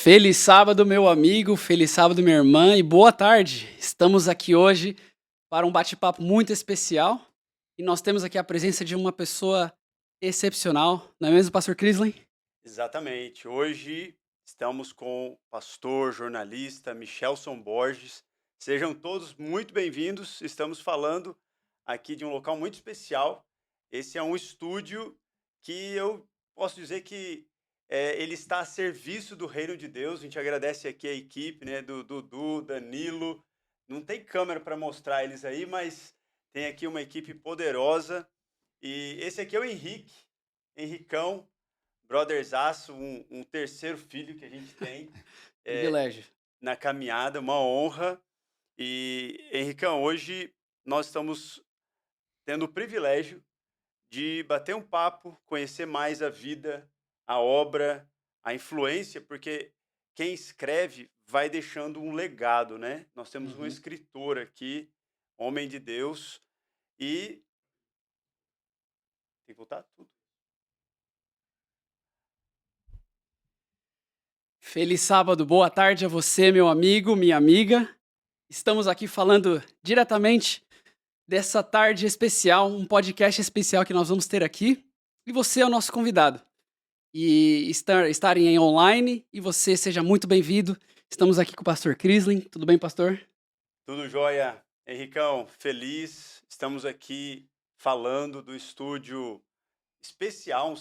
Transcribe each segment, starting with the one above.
Feliz sábado, meu amigo, feliz sábado, minha irmã, e boa tarde. Estamos aqui hoje para um bate-papo muito especial e nós temos aqui a presença de uma pessoa excepcional, não é mesmo, Pastor Crisley? Exatamente. Hoje estamos com o pastor, jornalista Michelson Borges. Sejam todos muito bem-vindos. Estamos falando aqui de um local muito especial. Esse é um estúdio que eu posso dizer que ele está a serviço do reino de Deus. A gente agradece aqui a equipe, né, do Dudu, Danilo. Não tem câmera para mostrar eles aí, mas tem aqui uma equipe poderosa. E esse aqui é o Henrique, Henricão, brotherzaço, um terceiro filho que a gente tem Privilégio. na caminhada, uma honra. E, Henricão, hoje nós estamos tendo o privilégio de bater um papo, conhecer mais a vida, a obra, a influência, porque quem escreve vai deixando um legado, né? Nós temos um Uhum. escritor aqui, homem de Deus, e tem que voltar tudo. Feliz sábado, boa tarde a você, meu amigo, minha amiga. Estamos aqui falando diretamente dessa tarde especial, um podcast especial que nós vamos ter aqui. E você é o nosso convidado. E estarem em online, e você seja muito bem-vindo. Estamos aqui com o pastor Crisley. Tudo bem, pastor? Tudo jóia, Henricão, feliz. Estamos aqui falando do estúdio especial,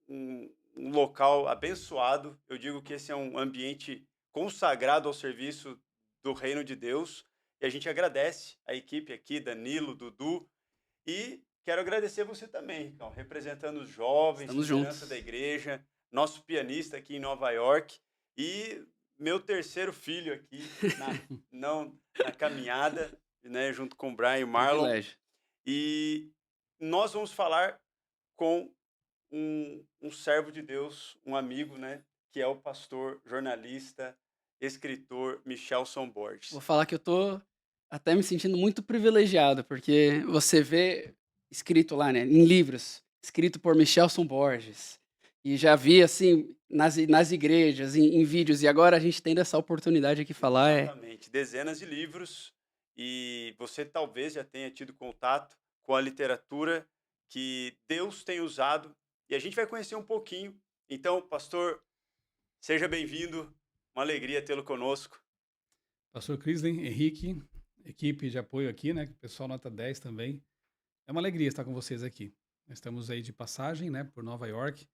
um local abençoado. Eu digo que esse é um ambiente consagrado ao serviço do reino de Deus. E a gente agradece a equipe aqui, Danilo, Dudu. E quero agradecer você também, Henricão, representando os jovens, Estamos liderança juntos. da igreja, nosso pianista aqui em Nova York e meu terceiro filho aqui na caminhada, né, junto com o Brian e o Marlon. Privilégio. E nós vamos falar com um servo de Deus, um amigo, né, que é o pastor, jornalista, escritor Michelson Vou Borges. falar que eu tô até me sentindo muito privilegiado, porque você vê escrito lá, né, em livros, escrito por Michelson Borges. E já vi, assim, nas igrejas, em vídeos, e agora a gente tendo essa oportunidade aqui falar Exatamente, dezenas de livros, e você talvez já tenha tido contato com a literatura que Deus tem usado, e a gente vai conhecer um pouquinho. Então, pastor, seja bem-vindo, uma alegria tê-lo conosco. Pastor Crisley, Henrique, equipe de apoio aqui, né? Pessoal nota 10 também. É uma alegria estar com vocês aqui. Nós estamos aí de passagem, né, por Nova York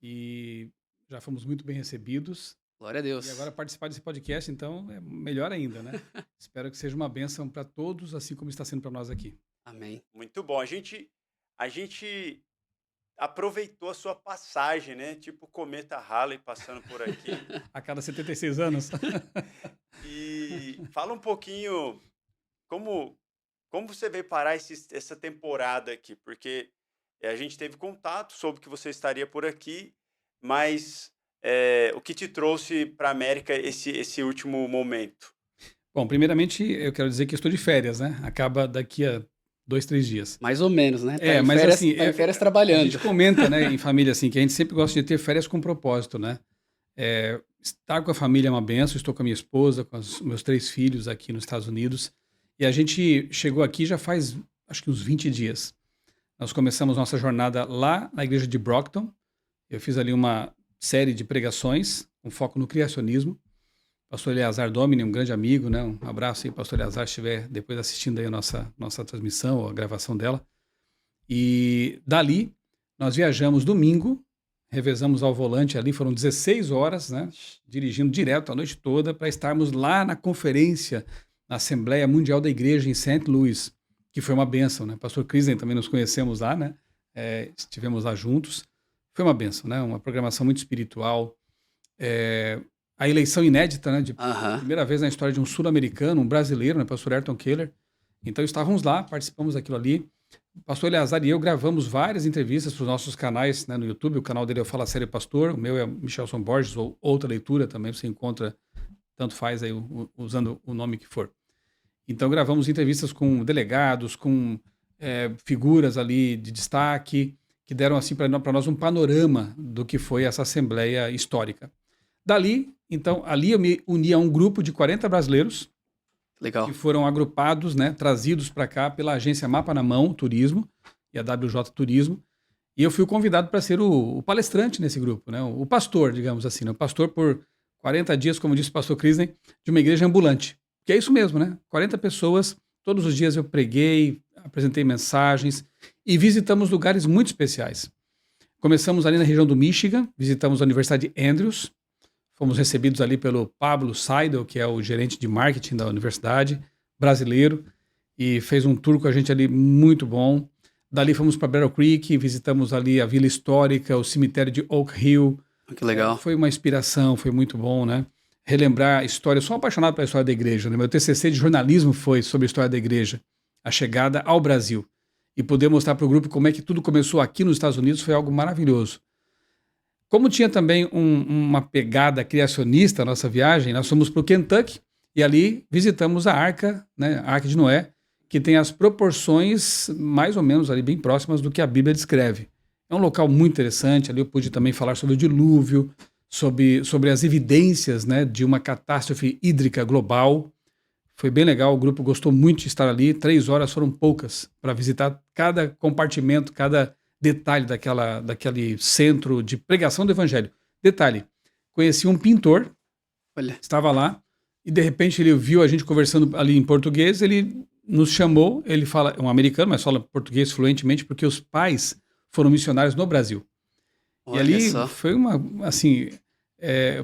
e já fomos muito bem recebidos. glória a E agora Deus. participar desse podcast, então, é melhor ainda, né? Espero que seja uma bênção para todos, assim como está sendo para nós aqui. Amém. Muito bom. A gente aproveitou a sua passagem, né? Tipo o cometa Halley passando por aqui. A cada 76 anos. E fala um pouquinho como como você veio parar essa temporada aqui, porque a gente teve contato, soube que você estaria por aqui, mas o que te trouxe para a América esse último momento? Bom, primeiramente, eu quero dizer que eu estou de férias, né? Acaba daqui a 2, 3 dias. Mais ou menos, né? É, mas assim, Tá em férias a gente trabalhando. comenta, né, em família, assim, que a gente sempre gosta de ter férias com propósito, né? Estar com a família é uma benção. Estou com a minha esposa, com os meus 3 filhos aqui nos Estados Unidos. E a gente chegou aqui já faz, acho que uns 20 dias. Nós começamos nossa jornada lá na igreja de Brockton. Eu fiz ali uma série de pregações com foco no criacionismo. Pastor Eleazar Domini, um grande amigo, né? Um abraço aí, pastor Eleazar, se estiver depois assistindo aí a nossa transmissão ou a gravação dela. E dali, nós viajamos domingo, revezamos ao volante ali, foram 16 horas, né, dirigindo direto a noite toda para estarmos lá na conferência, na Assembleia Mundial da Igreja em St. Louis, que foi uma bênção, né? Pastor Kristen também nos conhecemos lá, né? Estivemos lá juntos. Foi uma bênção, né? Uma programação muito espiritual. A eleição inédita, né? De Aham. primeira vez na história de um sul-americano, um brasileiro, né? Pastor Ayrton Keller. Então estávamos lá, participamos daquilo ali. O pastor Eleazar e eu gravamos várias entrevistas para os nossos canais, né, no YouTube. O canal dele é o Fala Sério Pastor, o meu é Michelson Borges, ou Outra Leitura também, você encontra, tanto faz aí, usando o nome que for. Então gravamos entrevistas com delegados, com figuras ali de destaque, que deram assim para nós um panorama do que foi essa Assembleia histórica. Dali, Então, ali eu me uni a um grupo de 40 brasileiros Legal. que foram agrupados, né, trazidos para cá pela agência Mapa na Mão Turismo e a WJ Turismo. E eu fui convidado para ser o palestrante nesse grupo, né, o pastor, digamos assim, né, o pastor por 40 dias, como disse o pastor Crisney, de uma igreja ambulante. Que é isso mesmo, né? 40 pessoas, todos os dias eu preguei, apresentei mensagens e visitamos lugares muito especiais. Começamos ali na região do Michigan, visitamos a Universidade de Andrews, fomos recebidos ali pelo Pablo Seidel, que é o gerente de marketing da universidade, brasileiro, e fez um tour com a gente ali muito bom. Dali fomos para Battle Creek, visitamos ali a Vila Histórica, o cemitério de Oak Hill. Que legal. Foi uma inspiração, foi muito bom, né? Relembrar a história. Eu sou apaixonado pela história da igreja, né? Meu TCC de jornalismo foi sobre a história da igreja, a chegada ao Brasil. E poder mostrar para o grupo como é que tudo começou aqui nos Estados Unidos foi algo maravilhoso. Como tinha também uma pegada criacionista na nossa viagem, nós fomos para o Kentucky e ali visitamos a Arca, né, a Arca de Noé, que tem as proporções mais ou menos ali bem próximas do que a Bíblia descreve. É um local muito interessante, ali eu pude também falar sobre o dilúvio, sobre as evidências, né, de uma catástrofe hídrica global. Foi bem legal, o grupo gostou muito de estar ali. 3 horas foram poucas para visitar cada compartimento, cada detalhe daquele centro de pregação do evangelho. Detalhe, conheci um pintor, Olha. estava lá, e de repente ele viu a gente conversando ali em português, ele nos chamou, ele fala, é um americano, mas fala português fluentemente, porque os pais foram missionários no Brasil. Olha E ali só. foi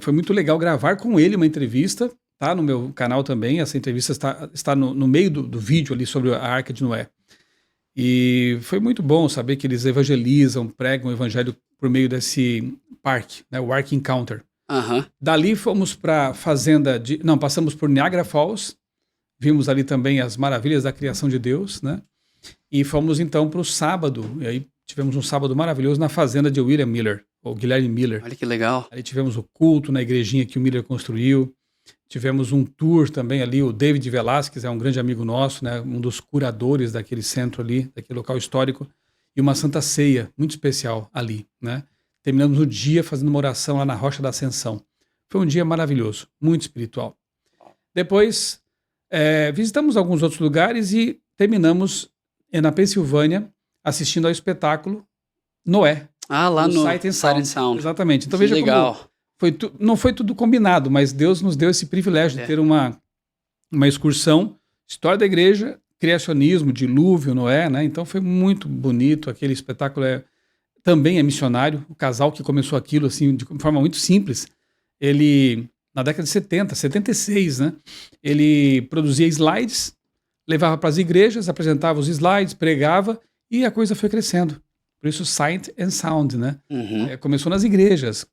foi muito legal gravar com ele uma entrevista, tá no meu canal também, essa entrevista está no meio do vídeo ali sobre a Arca de Noé. E foi muito bom saber que eles evangelizam, pregam o evangelho por meio desse parque, né, o Ark Encounter. Aham. Dali fomos para a fazenda passamos por Niagara Falls, vimos ali também as maravilhas da criação de Deus, né? E fomos então para o sábado, e aí tivemos um sábado maravilhoso na fazenda de William Miller, ou Guilherme Miller. Olha que legal. Ali tivemos o culto na igrejinha que o Miller construiu. Tivemos um tour também ali, o David Velasquez é um grande amigo nosso, né, um dos curadores daquele centro ali, daquele local histórico, e uma santa ceia muito especial ali, né? Terminamos o dia fazendo uma oração lá na Rocha da Ascensão. Foi um dia maravilhoso, muito espiritual. Depois, visitamos alguns outros lugares e terminamos na Pensilvânia assistindo ao espetáculo Noé. Ah, lá no Sight and Sight and Sound. Exatamente. Então Que veja legal. como não foi tudo combinado, mas Deus nos deu esse privilégio de ter uma excursão, história da igreja, criacionismo, dilúvio, Noé, né? Então foi muito bonito, aquele espetáculo também é missionário, o casal que começou aquilo assim de forma muito simples, ele na década de 70, 76, né? Ele produzia slides, levava para as igrejas, apresentava os slides, pregava e a coisa foi crescendo. Por isso, Sight and Sound, né? Uhum. Começou nas igrejas,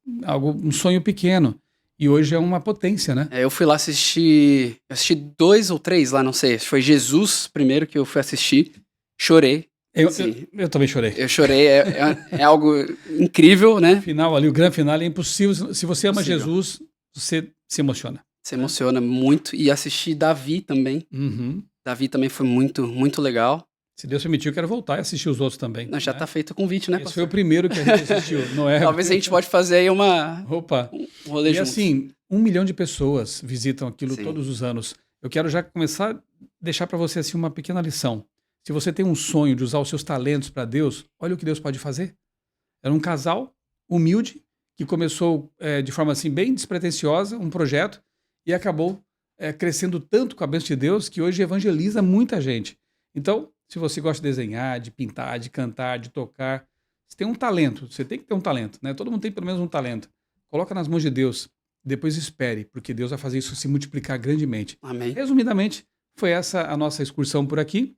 um sonho pequeno. E hoje é uma potência, né? Eu fui lá assistir. Eu assisti 2 ou 3 lá, não sei. Foi Jesus primeiro que eu fui assistir. Chorei. Eu também chorei. Eu chorei. É algo incrível, né? Final ali, o grande final é impossível. Se você ama Impossível. Jesus, você se emociona. Se emociona muito. E assistir Davi também. Uhum. Davi também foi muito, muito legal. Se Deus permitir, eu quero voltar e assistir os outros também. Já tá feito o convite, né, Esse pastor? foi o primeiro que a gente assistiu, não é? Talvez a gente pode fazer aí Opa! um rolê E juntos. assim, 1 milhão de pessoas visitam aquilo Sim. todos os anos. Eu quero já começar a deixar para você assim uma pequena lição. Se você tem um sonho de usar os seus talentos para Deus, olha o que Deus pode fazer. Era um casal humilde que começou de forma assim bem despretensiosa um projeto e acabou crescendo tanto com a bênção de Deus que hoje evangeliza muita gente. Então, se você gosta de desenhar, de pintar, de cantar, de tocar, você tem um talento, você tem que ter um talento, né? Todo mundo tem pelo menos um talento. Coloca nas mãos de Deus, depois espere, porque Deus vai fazer isso se multiplicar grandemente. Amém. Resumidamente, foi essa a nossa excursão por aqui.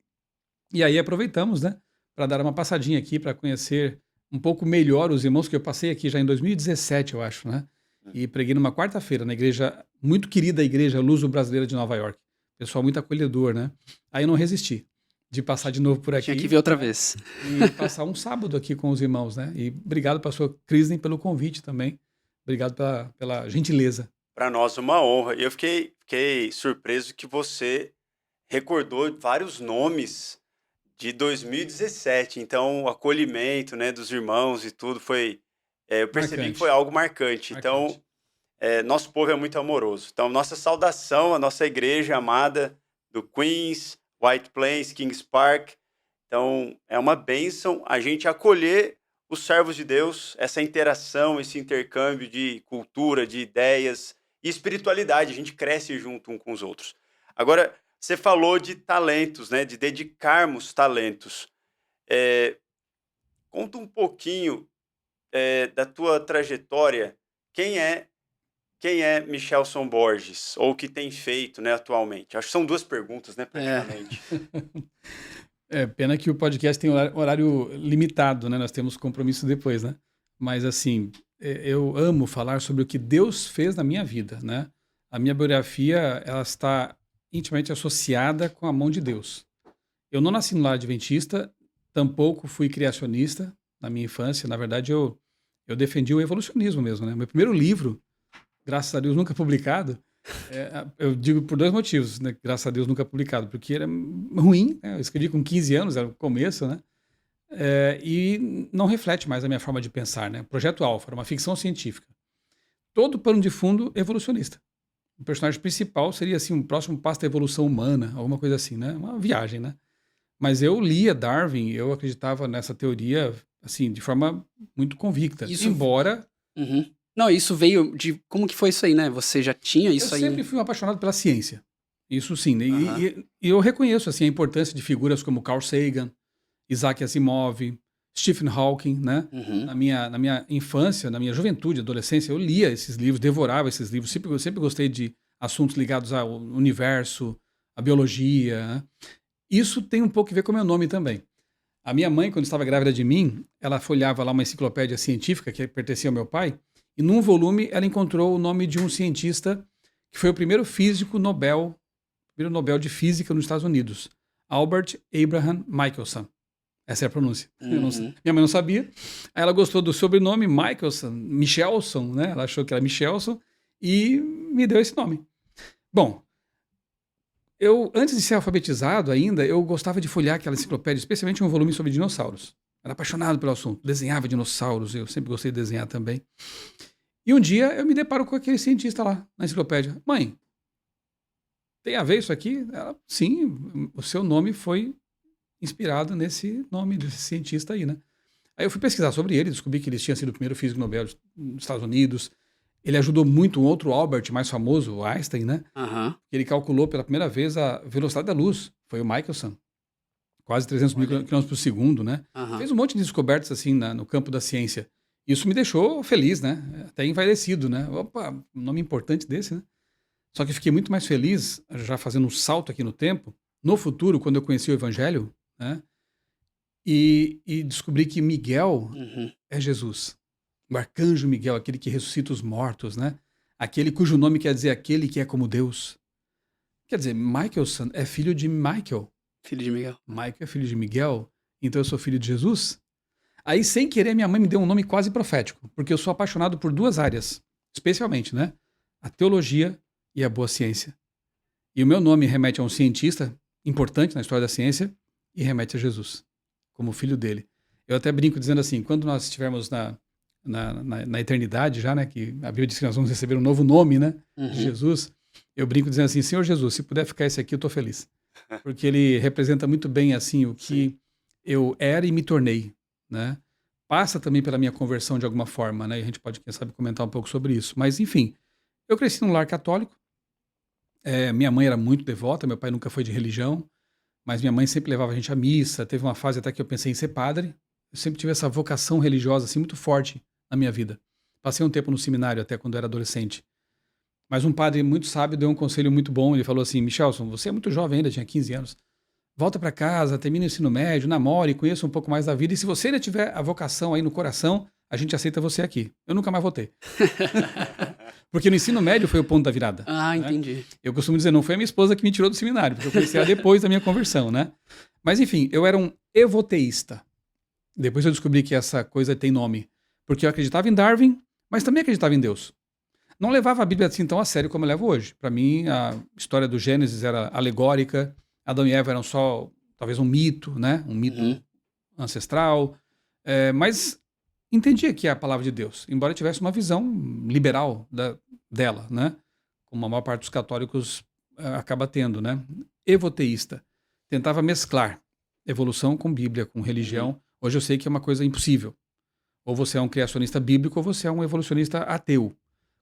E aí aproveitamos, né, para dar uma passadinha aqui, para conhecer um pouco melhor os irmãos, que eu passei aqui já em 2017, eu acho, né? E preguei numa quarta-feira na igreja, muito querida igreja Luso-Brasileira de Nova York. Pessoal muito acolhedor, né? Aí eu não resisti de passar de novo por aqui. Tinha que ver outra vez. E passar um sábado aqui com os irmãos, né? E obrigado, pastor Crisney, pelo convite também. Obrigado pela gentileza. Para nós, uma honra. E eu fiquei surpreso que você recordou vários nomes de 2017. Então, o acolhimento, né, dos irmãos e tudo foi... eu percebi Marcante. que foi algo marcante. Então, nosso povo é muito amoroso. Então, nossa saudação à nossa igreja amada do Queens, White Plains, Kings Park. Então, é uma bênção a gente acolher os servos de Deus, essa interação, esse intercâmbio de cultura, de ideias e espiritualidade. A gente cresce junto um com os outros. Agora, você falou de talentos, né? De dedicarmos talentos. Conta um pouquinho da tua trajetória. Quem é Michelson Borges? Ou o que tem feito, né, atualmente? Acho que são 2 perguntas, né, praticamente. Pena que o podcast tem horário limitado, né? Nós temos compromisso depois, né? Mas, assim, eu amo falar sobre o que Deus fez na minha vida, né? A minha biografia, ela está intimamente associada com a mão de Deus. Eu não nasci no lar adventista, tampouco fui criacionista na minha infância. Na verdade, eu defendi o evolucionismo mesmo, né? Meu primeiro livro, graças a Deus, nunca publicado, eu digo por 2 motivos, né? Graças a Deus nunca publicado, porque era ruim, né? Eu escrevi com 15 anos, era o começo, né? E não reflete mais a minha forma de pensar, né? Projeto Alfa, era uma ficção científica. Todo pano de fundo evolucionista. O personagem principal seria, assim, um próximo passo da evolução humana, alguma coisa assim, né? Uma viagem, né? Mas eu lia Darwin, eu acreditava nessa teoria, assim, de forma muito convicta. Embora... Uhum. Não, isso veio de... Como que foi isso aí, né? Você já tinha isso aí? Eu sempre fui um apaixonado pela ciência. Isso sim. Né? E eu reconheço, assim, a importância de figuras como Carl Sagan, Isaac Asimov, Stephen Hawking, né? Uhum. Na minha infância, na minha juventude, adolescência, eu lia esses livros, devorava esses livros. Eu sempre gostei de assuntos ligados ao universo, à biologia, né? Isso tem um pouco a ver com o meu nome também. A minha mãe, quando estava grávida de mim, ela folheava lá uma enciclopédia científica que pertencia ao meu pai, e num volume ela encontrou o nome de um cientista que foi o primeiro físico Nobel, primeiro Nobel de Física nos Estados Unidos, Albert Abraham Michelson. Essa é a pronúncia. Uhum. Minha mãe não sabia. Aí ela gostou do sobrenome Michelson, né? Ela achou que era Michelson e me deu esse nome. Bom, antes de ser alfabetizado ainda, eu gostava de folhear aquela enciclopédia, especialmente um volume sobre dinossauros. Era apaixonado pelo assunto, desenhava dinossauros, eu sempre gostei de desenhar também. E um dia eu me deparo com aquele cientista lá na enciclopédia. Mãe, tem a ver isso aqui? Ela, sim, o seu nome foi inspirado nesse nome desse cientista aí, né? Aí eu fui pesquisar sobre ele, descobri que ele tinha sido o primeiro físico Nobel dos Estados Unidos. Ele ajudou muito um outro Albert mais famoso, o Einstein, né? Uhum. Ele calculou pela primeira vez a velocidade da luz. Foi o Michelson. Quase 300 mil quilômetros por segundo, né? Uhum. Fez um monte de descobertas, assim, no campo da ciência. Isso me deixou feliz, né? Até envaidecido, né? Opa, um nome importante desse, né? Só que fiquei muito mais feliz, já fazendo um salto aqui no tempo, no futuro, quando eu conheci o Evangelho, né? E descobri que Miguel é Jesus. O arcanjo Miguel, aquele que ressuscita os mortos, né? Aquele cujo nome quer dizer aquele que é como Deus. Quer dizer, Michelson é filho de Michael. Filho de Miguel. Michael é filho de Miguel, então eu sou filho de Jesus? Aí, sem querer, minha mãe me deu um nome quase profético, porque eu sou apaixonado por 2 áreas, especialmente, né? A teologia e a boa ciência. E o meu nome remete a um cientista importante na história da ciência e remete a Jesus, como filho dele. Eu até brinco dizendo assim, quando nós estivermos na eternidade já, né? Que a Bíblia diz que nós vamos receber um novo nome, né? De Jesus. Eu brinco dizendo assim, Senhor Jesus, se puder ficar esse aqui, eu estou feliz. Porque ele representa muito bem, assim, o que eu era e me tornei, né? Passa também pela minha conversão de alguma forma, né? E a gente pode, quem sabe, comentar um pouco sobre isso. Mas, enfim, eu cresci num lar católico. Minha mãe era muito devota, meu pai nunca foi de religião, mas minha mãe sempre levava a gente à missa. Teve uma fase até que eu pensei em ser padre. Eu sempre tive essa vocação religiosa, assim, muito forte na minha vida. Passei um tempo no seminário até quando eu era adolescente. Mas um padre muito sábio deu um conselho muito bom. Ele falou assim, Michelson, você é muito jovem ainda, tinha 15 anos. Volta para casa, termina o ensino médio, namore, conheça um pouco mais da vida. E se você ainda tiver a vocação aí no coração, a gente aceita você aqui. Eu nunca mais voltei. Porque no ensino médio foi o ponto da virada. Ah, né? entendi. Eu costumo dizer, não foi a minha esposa que me tirou do seminário, porque eu conheci ela depois da minha conversão, né? Mas enfim, eu era um evoteísta. Depois eu descobri que essa coisa tem nome. Porque eu acreditava em Darwin, mas também acreditava em Deus. Não levava a Bíblia assim tão a sério como eu levo hoje. Para mim, a história do Gênesis era alegórica. Adão e Eva eram só, talvez, um mito, né? Um mito ancestral. Mas, entendia que é a palavra de Deus, embora tivesse uma visão liberal dela, né? Como a maior parte dos católicos acaba tendo, né? Evoteísta. Tentava mesclar evolução com Bíblia, com religião. Hoje eu sei que é uma coisa impossível. Ou você é um criacionista bíblico ou você é um evolucionista ateu.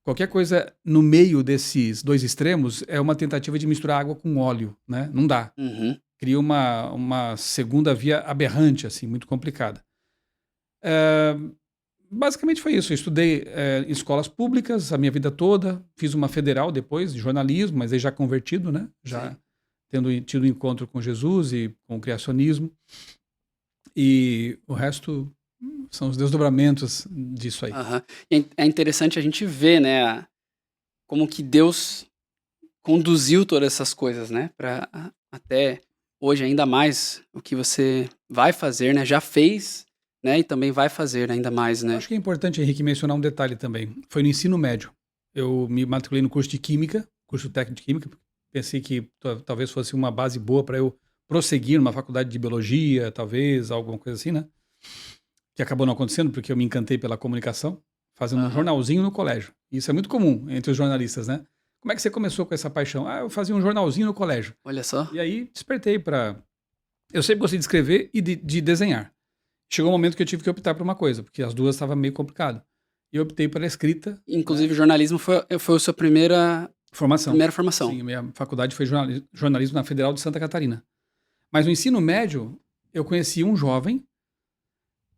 Qualquer coisa no meio desses dois extremos é uma tentativa de misturar água com óleo, né? Não dá. Cria uma segunda via aberrante, assim, muito complicada. Basicamente foi isso. Eu estudei em escolas públicas a minha vida toda. Fiz uma federal depois, de jornalismo, mas aí já convertido, né? Já tendo tido um encontro com Jesus e com o criacionismo. E o resto são os desdobramentos disso aí. E é interessante a gente ver, né, como que Deus conduziu todas essas coisas, né, para até hoje ainda mais o que você vai fazer, né, já fez, né, e também vai fazer ainda mais, né. Eu acho que é importante, Henrique, mencionar um detalhe também. Foi no ensino médio. Eu me matriculei no curso de Química, curso técnico de Química. Pensei que talvez fosse uma base boa para eu prosseguir numa faculdade de Biologia, talvez, alguma coisa assim, né? Que acabou não acontecendo porque eu me encantei pela comunicação, fazendo um jornalzinho no colégio. Isso é muito comum entre os jornalistas, né? Como é que você começou com essa paixão? Eu fazia um jornalzinho no colégio. Olha só. E aí despertei para... Eu sempre gostei de escrever e de desenhar. Chegou um momento que eu tive que optar por uma coisa, porque as duas estavam meio complicado. E eu optei pela escrita. Inclusive, jornalismo foi a sua primeira formação. Sim, a minha faculdade foi jornalismo na Federal de Santa Catarina. Mas no ensino médio, eu conheci um jovem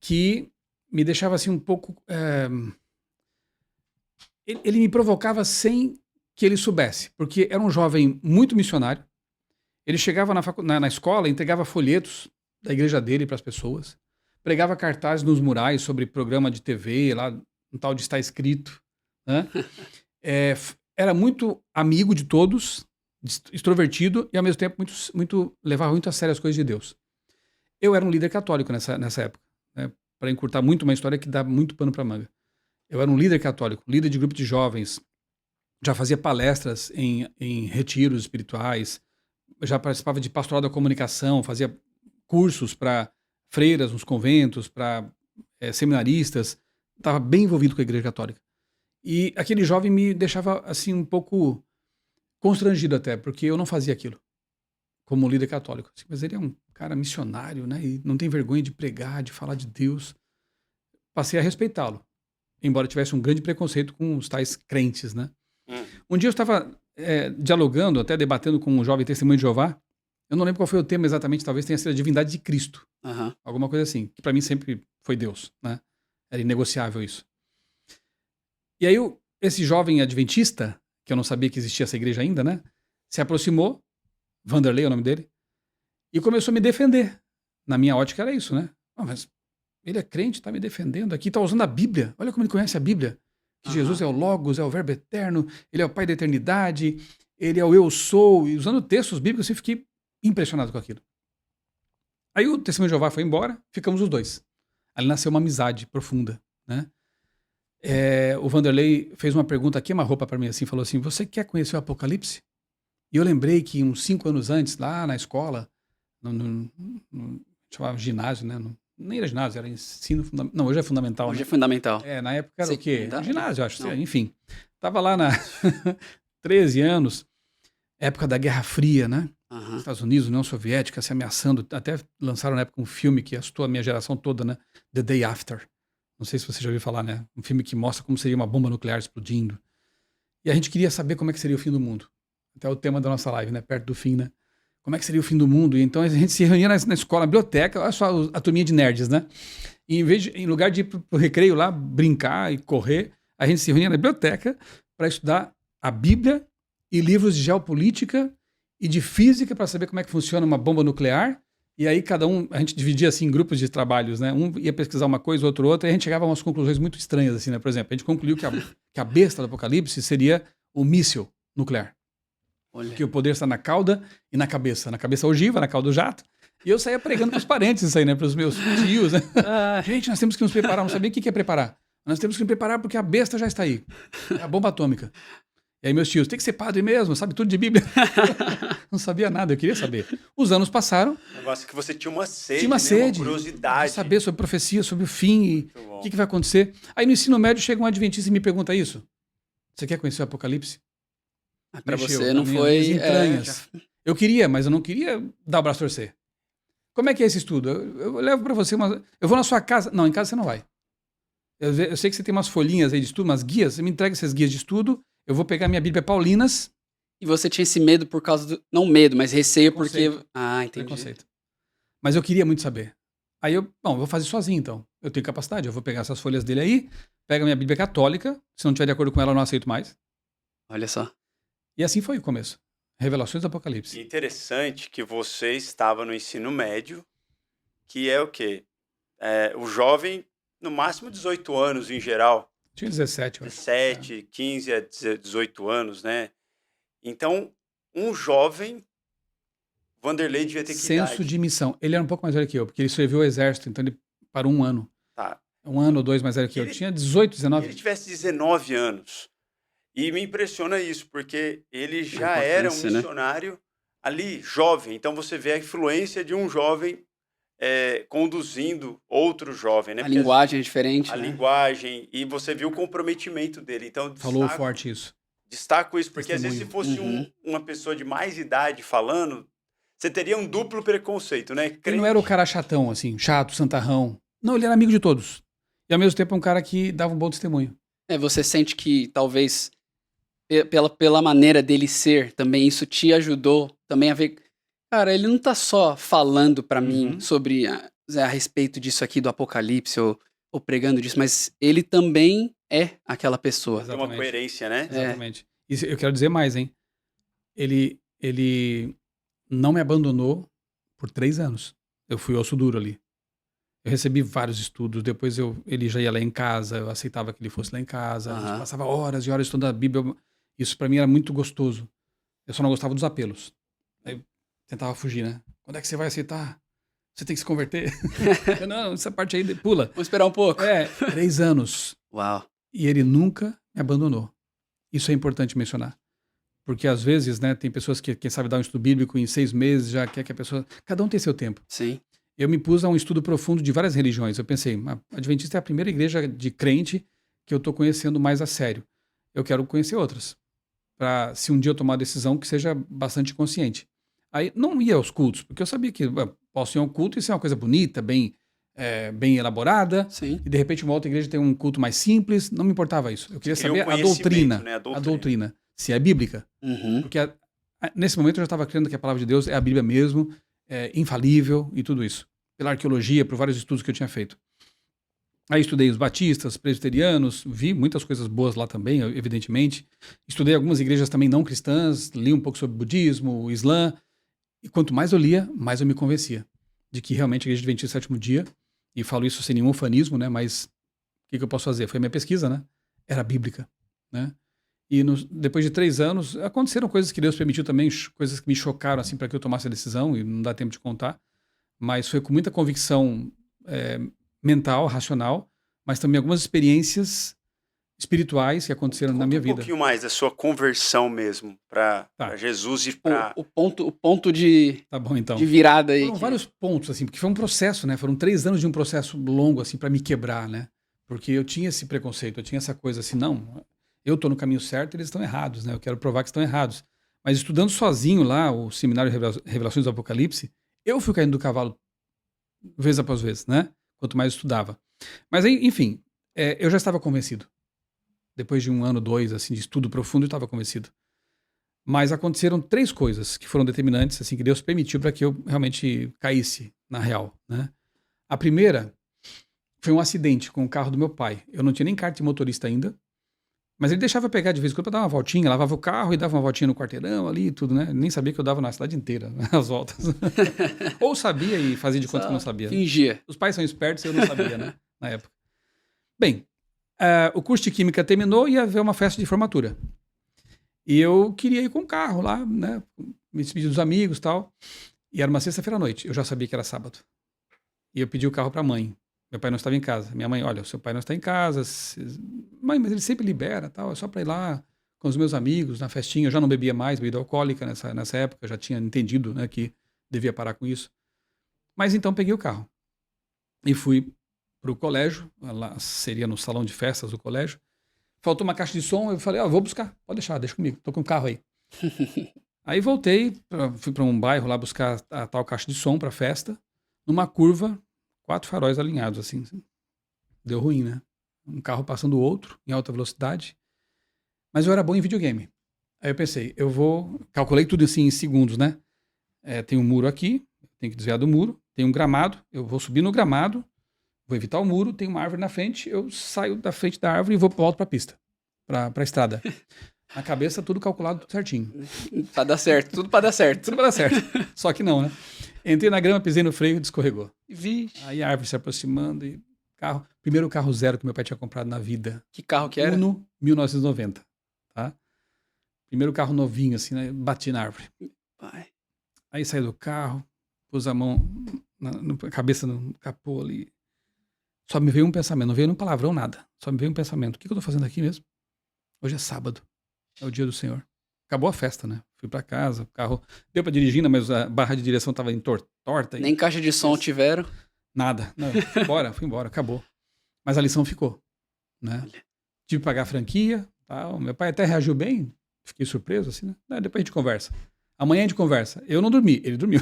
que me deixava assim um pouco... Ele me provocava sem que ele soubesse, porque era um jovem muito missionário. Ele chegava na escola, entregava folhetos da igreja dele para as pessoas, pregava cartazes nos murais sobre programa de TV, lá um tal de Está Escrito, né? Era muito amigo de todos, extrovertido e ao mesmo tempo levava muito a sério as coisas de Deus. Eu era um líder católico nessa época, né? Para encurtar muito uma história que dá muito pano para manga. Eu era um líder católico, líder de grupo de jovens, já fazia palestras em retiros espirituais, já participava de pastoral da comunicação, fazia cursos para freiras nos conventos, para seminaristas, estava bem envolvido com a igreja católica. E aquele jovem me deixava assim um pouco constrangido até, porque eu não fazia aquilo como líder católico. Mas ele é um cara missionário, né? E não tem vergonha de pregar, de falar de Deus. Passei a respeitá-lo, embora tivesse um grande preconceito com os tais crentes, né? Um dia eu estava dialogando, até debatendo com um jovem testemunho de Jeová. Eu não lembro qual foi o tema exatamente, talvez tenha sido a divindade de Cristo. Alguma coisa assim, que para mim sempre foi Deus, né? Era inegociável isso. E aí esse jovem adventista, que eu não sabia que existia essa igreja ainda, né? Se aproximou, Vanderlei é o nome dele, e começou a me defender. Na minha ótica era isso, né? Mas ele é crente, está me defendendo aqui, está usando a Bíblia. Olha como ele conhece a Bíblia. Que Jesus é o Logos, é o Verbo Eterno, ele é o Pai da Eternidade, ele é o Eu Sou. E usando textos bíblicos, eu fiquei impressionado com aquilo. Aí o testemunho de Jeová foi embora, ficamos os dois. Ali nasceu uma amizade profunda, né? O Vanderlei fez uma pergunta, queima-roupa para mim, assim, falou assim, você quer conhecer o Apocalipse? E eu lembrei que uns 5 anos antes, lá na escola, chamava ginásio, né? Nem era ginásio, era ensino fundamental. Não, hoje é fundamental. Hoje né? é fundamental. Na época era o quê? Ginásio, eu acho. Enfim, tava lá na 13 anos, época da Guerra Fria, né? Estados Unidos, União Soviética se ameaçando. Até lançaram na época um filme que assustou a minha geração toda, né? The Day After. Não sei se você já ouviu falar, né? Um filme que mostra como seria uma bomba nuclear explodindo. E a gente queria saber como é que seria o fim do mundo. Até o tema da nossa live, né? Perto do fim, né? Como é que seria o fim do mundo? E então a gente se reunia na escola, na biblioteca, olha só a turminha de nerds, né? E em lugar de ir pro recreio lá, brincar e correr, a gente se reunia na biblioteca para estudar a Bíblia e livros de geopolítica e de física para saber como é que funciona uma bomba nuclear. E aí a gente dividia assim em grupos de trabalhos, né? Um ia pesquisar uma coisa, outro outra, e a gente chegava a umas conclusões muito estranhas, assim, né? Por exemplo, a gente concluiu que a besta do Apocalipse seria o míssil nuclear. Olha. Que o poder está na cauda e na cabeça. Na cabeça ogiva, na cauda o jato. E eu saía pregando para os parentes isso aí, né? Para os meus tios, né? Gente, nós temos que nos preparar. Não sabia o que é preparar. Nós temos que nos preparar porque a besta já está aí. É a bomba atômica. E aí meus tios, tem que ser padre mesmo, sabe tudo de Bíblia. Não sabia nada, eu queria saber. Os anos passaram. O negócio é que você tinha uma sede, Tinha uma né? sede Uma curiosidade. de saber sobre profecia, sobre o fim e Muito bom. o que vai acontecer. Aí no ensino médio chega um adventista e me pergunta isso. Você quer conhecer o Apocalipse? Pra Mexeu você nas não foi... minhas entranhas. Eu queria, mas eu não queria dar o braço a torcer. Como é que é esse estudo? Eu levo para você eu vou na sua casa. Não, em casa você não vai. Eu sei que você tem umas folhinhas aí de estudo, umas guias. Você me entrega essas guias de estudo. Eu vou pegar minha Bíblia Paulinas. E você tinha esse medo por causa do... Não medo, mas receio Preconceito. porque... Ah, entendi. Preconceito. Mas eu queria muito saber. Aí eu vou fazer sozinho então. Eu tenho capacidade. Eu vou pegar essas folhas dele aí, pego a minha Bíblia católica. Se não tiver de acordo com ela, eu não aceito mais. Olha só. E assim foi o começo. Revelações do Apocalipse. Interessante que você estava no ensino médio, que é o quê? O jovem, no máximo 18 anos em geral. Tinha 17, eu acho. 17, 15 a 18 anos, né? Então, um jovem, Vanderlei devia ter que Senso idade? de missão. Ele era um pouco mais velho que eu, porque ele serviu ao exército, então ele parou um ano. Tá. 1 ano ou 2 mais velho que eu. Ele- Tinha 18, Se 19. ele tivesse 19 anos. E me impressiona isso, porque ele já A era um importância, né? missionário ali, jovem. Então você vê a influência de um jovem conduzindo outro jovem, né? A Porque linguagem é diferente, a né? linguagem, e você viu o comprometimento dele. Então, Falou forte isso. destaco isso, porque às vezes se Testemunho. fosse Uhum. uma pessoa de mais idade falando, você teria um duplo preconceito, né? Ele não era o cara chatão, assim, chato, santarrão. Não, ele era amigo de todos. E ao mesmo tempo é um cara que dava um bom testemunho. Você sente que talvez pela maneira dele ser, também isso te ajudou também a ver. Cara, ele não tá só falando pra mim Uhum. sobre a respeito disso aqui do Apocalipse ou pregando disso, mas ele também é aquela pessoa. Tem uma Exatamente. coerência, né? Exatamente. E eu quero dizer mais, hein? Ele não me abandonou por 3 anos. Eu fui osso duro ali. Eu recebi vários estudos, depois ele já ia lá em casa, eu aceitava que ele fosse lá em casa, a gente Aham. passava horas e horas estudando a Bíblia. Isso pra mim era muito gostoso. Eu só não gostava dos apelos. Aí eu tentava fugir, né? Quando é que você vai aceitar? Você tem que se converter? Não, essa parte aí pula. Vamos esperar um pouco. 3 anos. Uau. E ele nunca me abandonou. Isso é importante mencionar. Porque às vezes, né, tem pessoas que, quem sabe, dar um estudo bíblico em 6 meses, já quer que a pessoa... Cada um tem seu tempo. Sim. Eu me pus a um estudo profundo de várias religiões. Eu pensei, a Adventista é a primeira igreja de crente que eu estou conhecendo mais a sério. Eu quero conhecer outras. Para, se um dia eu tomar uma decisão, que seja bastante consciente. Aí não ia aos cultos, porque eu sabia que posso ir a um culto e ser uma coisa bonita, bem elaborada. Sim. E de repente uma outra igreja tem um culto mais simples. Não me importava isso. Eu queria Queria saber um a doutrina. conhecimento, né? A doutrina. Se é bíblica. Uhum. Porque nesse momento eu já estava crendo que a palavra de Deus é a Bíblia mesmo, é infalível e tudo isso. Pela arqueologia, por vários estudos que eu tinha feito. Aí estudei os batistas, presbiterianos, vi muitas coisas boas lá também, evidentemente. Estudei algumas igrejas também não cristãs, li um pouco sobre budismo, o Islã. E quanto mais eu lia, mais eu me convencia de que realmente a Igreja Adventista do Sétimo Dia, e falo isso sem nenhum ufanismo, né? Mas o que eu posso fazer? Foi a minha pesquisa, né? Era bíblica, né? E depois de 3 anos, aconteceram coisas que Deus permitiu também, coisas que me chocaram, assim, para que eu tomasse a decisão, e não dá tempo de contar. Mas foi com muita convicção mental, racional, mas também algumas experiências espirituais que aconteceram na minha Um vida. pouquinho mais da sua conversão mesmo para Tá. Jesus e para... O ponto de Tá bom, então. virada aí. Foram vários pontos, assim, porque foi um processo, né? Foram 3 anos de um processo longo, assim, para me quebrar, né? Porque eu tinha esse preconceito, eu tinha essa coisa assim, não, eu tô no caminho certo, eles estão errados, né? Eu quero provar que estão errados. Mas estudando sozinho lá, o Seminário Revelações do Apocalipse, eu fui caindo do cavalo vez após vez, né? Quanto mais eu estudava. Mas aí, enfim, eu já estava convencido. Depois de 1 ano, 2, assim, de estudo profundo, eu estava convencido. Mas aconteceram 3 coisas que foram determinantes, assim, que Deus permitiu para que eu realmente caísse na real, né? A primeira foi um acidente com o carro do meu pai. Eu não tinha nem carta de motorista ainda, mas ele deixava eu pegar de vez em quando para dar uma voltinha, lavava o carro e dava uma voltinha no quarteirão ali e tudo, né? Nem sabia que eu dava na cidade inteira, né, as voltas. Ou sabia e fazia de conta que não sabia. Fingia. Os pais são espertos e eu não sabia, né? Na época. Bem, o curso de Química terminou e ia haver uma festa de formatura. E eu queria ir com o carro lá, né? Me despedir dos amigos e tal. E era uma sexta-feira à noite. Eu já sabia que era sábado. E eu pedi o carro para a mãe. Meu pai não estava em casa. Minha mãe, olha, o seu pai não está em casa. Mãe, mas ele sempre libera, tal. É só para ir lá com os meus amigos, na festinha. Eu já não bebia mais, bebida alcoólica nessa época, já tinha entendido, né, que devia parar com isso. Mas então peguei o carro e fui para o colégio, lá seria no salão de festas do colégio. Faltou uma caixa de som, eu falei, vou buscar, pode deixar, deixa comigo, tô com o carro aí. Aí voltei, fui para um bairro lá buscar a tal caixa de som para festa, numa curva, 4 faróis alinhados, assim. Deu ruim, né? Um carro passando o outro, em alta velocidade. Mas eu era bom em videogame. Aí eu pensei, calculei tudo assim em segundos, né? Tem um muro aqui, tenho que desviar do muro, tem um gramado, eu vou subir no gramado, vou evitar o muro, tem uma árvore na frente, eu saio da frente da árvore e volto pra pista, pra estrada. Na cabeça, tudo calculado, tudo certinho. Pra dar certo, tudo pra dar certo. Tudo pra dar certo. Só que não, né? Entrei na grama, pisei no freio e descorregou. Vixe. Aí a árvore se aproximando e primeiro carro zero que meu pai tinha comprado na vida. Que carro que era? Uno 1990, tá? Primeiro carro novinho, assim, né? Bati na árvore. Pai. Aí saí do carro, pus a mão na cabeça no capô ali. Só me veio um pensamento, não veio nenhum palavrão, nada. Só me veio um pensamento. O que eu tô fazendo aqui mesmo? Hoje é sábado. É o dia do Senhor. Acabou a festa, né? Fui pra casa, o carro deu pra dirigir, né? Mas a barra de direção tava torta. Nem caixa de som tiveram. Nada. Não, fui embora, acabou. Mas a lição ficou, né? Tive que pagar a franquia, tal. Meu pai até reagiu bem, fiquei surpreso, assim, né? Depois a gente conversa. Amanhã a gente conversa. Eu não dormi, ele dormiu.